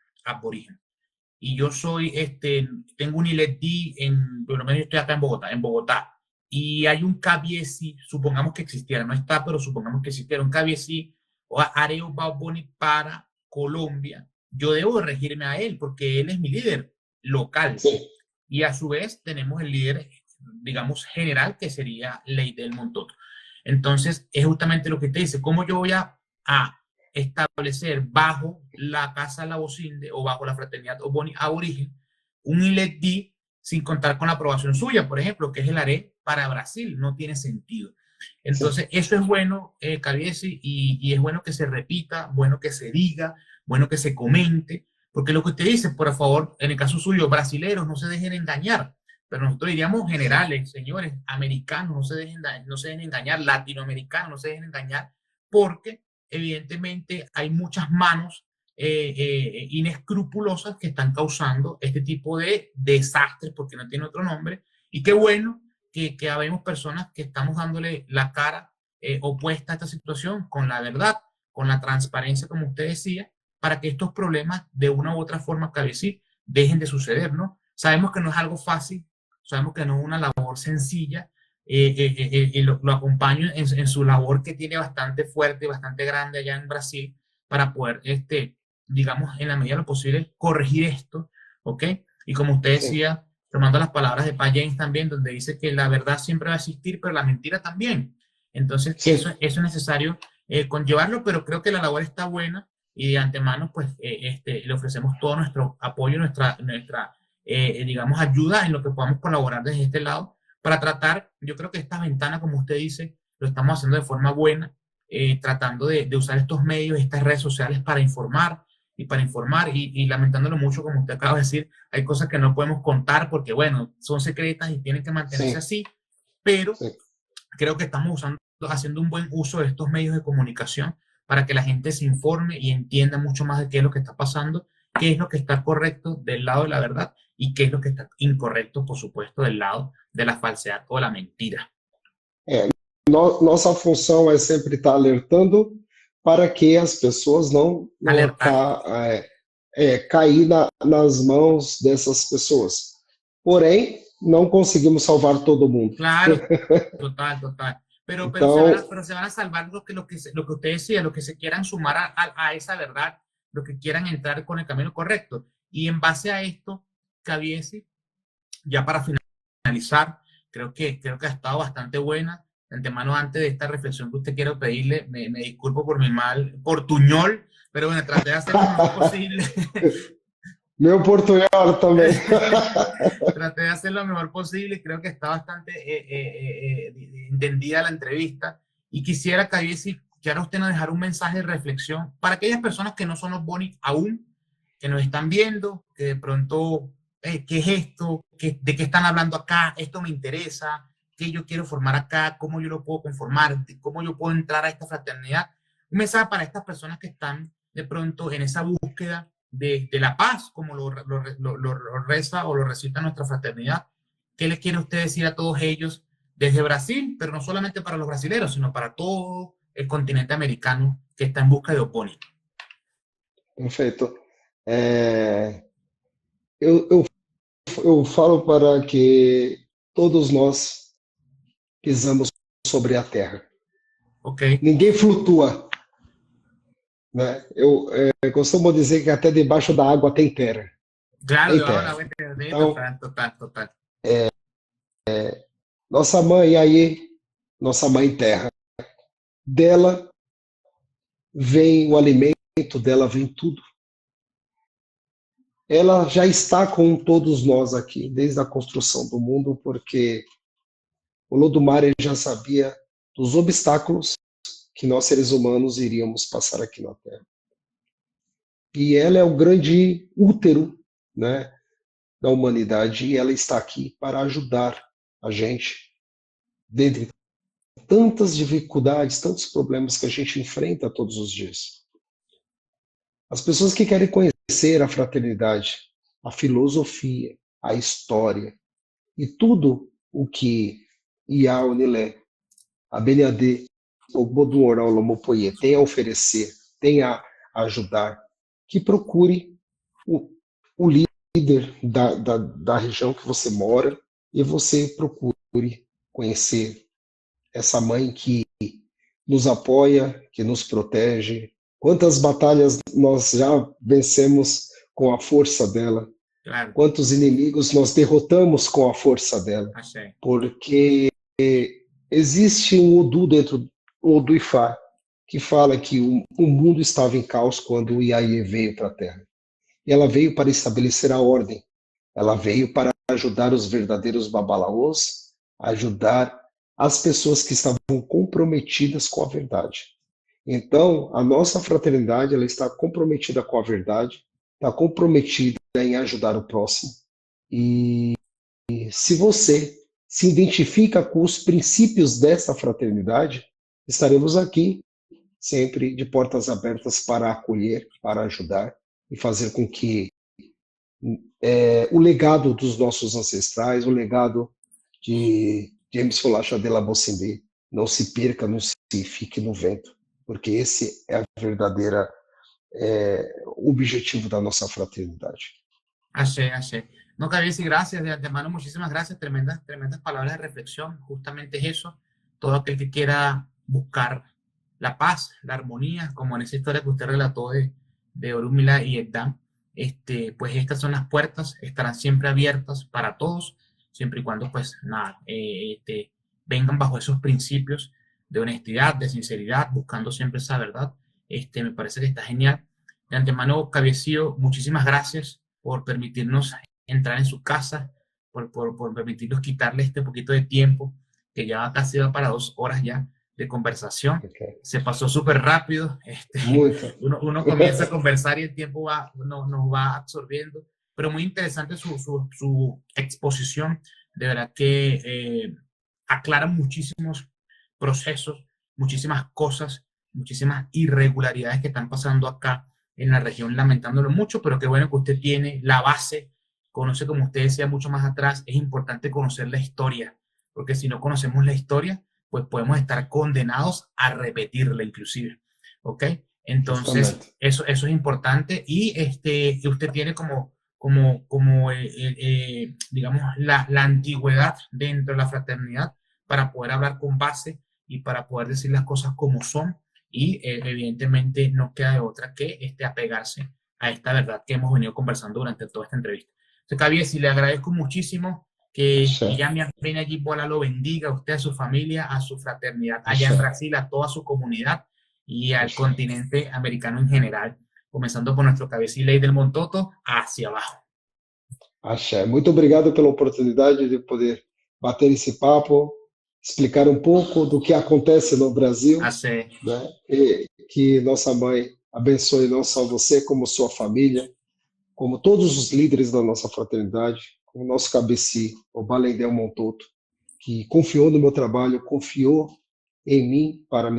y yo soy, tengo un ILEDI por lo menos yo estoy acá en Bogotá, y hay un Kabiesi, supongamos que existiera, no está, pero supongamos que existiera un Kabiesi o Areo Baboni para Colombia, yo debo regirme a él, porque él es mi líder local. Sí. Y a su vez tenemos el líder, digamos, general, que sería Ley del Montoto. Entonces, es justamente lo que te dice, ¿cómo yo voy a establecer bajo la Casa Labocinde o bajo la Fraternidad Oboni Aborigen un ILEDI sin contar con la aprobación suya, por ejemplo, que es el ARE para Brasil? No tiene sentido. Entonces, sí, eso es bueno, Cabiesi, y es bueno que se repita, bueno que se diga, bueno que se comente, porque lo que usted dice, por favor, en el caso suyo, brasileros, no se dejen engañar, pero nosotros diríamos generales, señores, americanos, no se dejen engañar, latinoamericanos, no se dejen engañar, porque evidentemente hay muchas manos inescrupulosas que están causando este tipo de desastres, porque no tiene otro nombre, y qué bueno que habemos personas que estamos dándole la cara opuesta a esta situación con la verdad, con la transparencia, como usted decía, para que estos problemas de una u otra forma, Cabezí, dejen de suceder, ¿no? Sabemos que no es algo fácil, sabemos que no es una labor sencilla, y lo acompaño en su labor que tiene bastante fuerte, bastante grande allá en Brasil, para poder, digamos, en la medida de lo posible, corregir esto, ¿ok? Y como usted Sim, decía, tomando las palabras de Pa James también, donde dice que la verdad siempre va a existir, pero la mentira también. Entonces, sim. eso es necesario conllevarlo, pero creo que la labor está buena y de antemano, pues, le ofrecemos todo nuestro apoyo, digamos, ayuda en lo que podamos colaborar desde este lado para tratar, yo creo que esta ventana, como usted dice, lo estamos haciendo de forma buena, tratando de usar estos medios, estas redes sociales para informar y lamentándolo mucho, como usted acaba de decir, hay cosas que no podemos contar porque, bueno, son secretas y tienen que mantenerse Sim, así, pero sim. creo que estamos haciendo un buen uso de estos medios de comunicación para que la gente se informe y entienda mucho más de qué es lo que está pasando, qué es lo que está correcto del lado de la verdad y qué es lo que está incorrecto, por supuesto, del lado de la falsedad o la mentira. É, nossa função é sempre estar alertando para que as pessoas Alertar. cair nas mãos dessas pessoas. Porém, não conseguimos salvar todo mundo. Claro, total, total. Então, Pero se van a salvar lo que usted decía, los que se quieran sumar a esa verdad, los que quieran entrar con el camino correcto. Y en base a esto, Caviesi, ya para finalizar, creo que ha estado bastante buena. De antemano, antes de esta reflexión que usted quiero pedirle, me disculpo por mi mal portuñol, pero bueno, traté de hacer lo mejor posible. meu portunhol também. Traté de hacer lo mejor posible y creo que está bastante entendida la entrevista. Y quisiera, Caviesi, que ahora usted nos dejara un mensaje de reflexión para aquellas personas que no son los Boni aún, que nos están viendo, que de pronto, ¿qué es esto? ¿De qué están hablando acá? Esto me interesa, ¿qué yo quiero formar acá? ¿Cómo yo lo puedo conformar? ¿Cómo yo puedo entrar a esta fraternidad? Un mensaje para estas personas que están de pronto en esa búsqueda de la paz, como lo reza o lo recita nuestra fraternidad. ¿Qué les quiere usted decir a todos ellos desde Brasil, pero no solamente para los brasileños, sino para todo el continente americano que está en busca de Oponi? Perfeito. É, eu, eu, eu falo para que todos nós pisamos sobre a terra. Ok. Ninguém flutua, né? Eu costumo dizer que até debaixo da água tem terra. Claro, Tem debajo de la terra. agua, Então, total, total, total. nossa mãe aí, nossa mãe terra, dela vem o alimento, dela vem tudo. Ela já está com todos nós aqui, desde a construção do mundo, porque o Lodumare já sabia dos obstáculos que nós seres humanos iríamos passar aqui na Terra. E ela é o grande útero, né, da humanidade, e ela está aqui para ajudar a gente, dentre tantas dificuldades, tantos problemas que a gente enfrenta todos os dias. As pessoas que querem conhecer a fraternidade, a filosofia, a história e tudo o que Ia Unilé, a BNAD, o Bodum Oral Lomopoye tem a oferecer, tem a ajudar, que procure o líder da região que você mora e você procure conhecer essa mãe que nos apoia, que nos protege. Quantas batalhas nós já vencemos com a força dela? Claro. Quantos inimigos nós derrotamos com a força dela? Achei. Porque existe um Odu dentro do Odu Ifá que fala que o mundo estava em caos quando o Iaie veio para a Terra. E ela veio para estabelecer a ordem. Ela veio para ajudar os verdadeiros babalaôs, ajudar as pessoas que estavam comprometidas com a verdade. Então, a nossa fraternidade ela está comprometida com a verdade, está comprometida em ajudar o próximo. E se você se identifica com os princípios dessa fraternidade, estaremos aqui sempre de portas abertas para acolher, para ajudar e fazer com que o legado dos nossos ancestrais, o legado de James Folacha de la Bocindé não se perca, não se fique no vento, porque esse é a verdadeira objetivo da nossa fraternidade. Así, así. No, Cabiesi, gracias de antemano, muchísimas gracias, tremendas, tremendas palabras de reflexión, justamente es eso, todo aquel que quiera buscar la paz, la armonía, como en esa historia que usted relató de Orúmila y Edam, pues estas son las puertas, estarán siempre abiertas para todos, siempre y cuando, pues nada, vengan bajo esos principios de honestidad, de sinceridad, buscando siempre esa verdad. Me parece que está genial. De antemano, Cabiecillo, muchísimas gracias por permitirnos entrar en su casa, por permitirnos quitarle este poquito de tiempo, que ya casi va para 2 horas ya de conversación. Okay. Se pasó súper rápido. Uno comienza a conversar y el tiempo nos va absorbiendo, pero muy interesante su exposición. De verdad que aclara muchísimos procesos, muchísimas cosas, muchísimas irregularidades que están pasando acá en la región, lamentándolo mucho, pero qué bueno que usted tiene la base, conoce, como usted decía mucho más atrás, es importante conocer la historia, porque si no conocemos la historia, pues podemos estar condenados a repetirla inclusive, ¿ok? Entonces, eso es importante, y usted tiene digamos, la antigüedad dentro de la fraternidad para poder hablar con base y para poder decir las cosas como son, y evidentemente no queda de otra que apegarse a esta verdad que hemos venido conversando durante toda esta entrevista. Entonces, Cabiesi, le agradezco muchísimo que ya me ven allí, Bola lo bendiga a usted, a su familia, a su fraternidad allá en Brasil, a toda su comunidad y al continente americano en general, comenzando por nuestro Cabiesi Ley del Montoto hacia abajo. Axé. Muito obrigado pela oportunidade de poder bater esse papo, explicar um pouco do que acontece no Brasil, né? E que nossa mãe abençoe não só você, como sua família, como todos os líderes da nossa fraternidade, como o nosso cabeci, o Balendel Montoto, que confiou no meu trabalho, confiou em mim para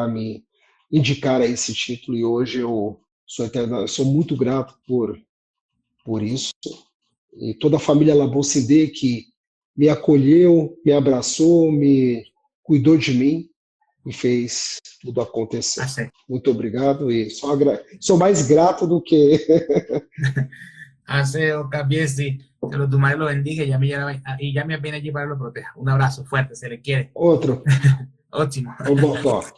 me indicar a esse título, e hoje eu sou muito grato por isso, e toda a família Labocindé que me acolheu, me abraçou, me cuidou de mim e fez tudo acontecer. Muito obrigado, e sou mais grato do que... Aseo, Cabiesi, que los Dumay lo bendiga y ya me viene allí para lo proteja. Un abrazo fuerte, se le quiere. Outro. Ótimo. Um bom toque.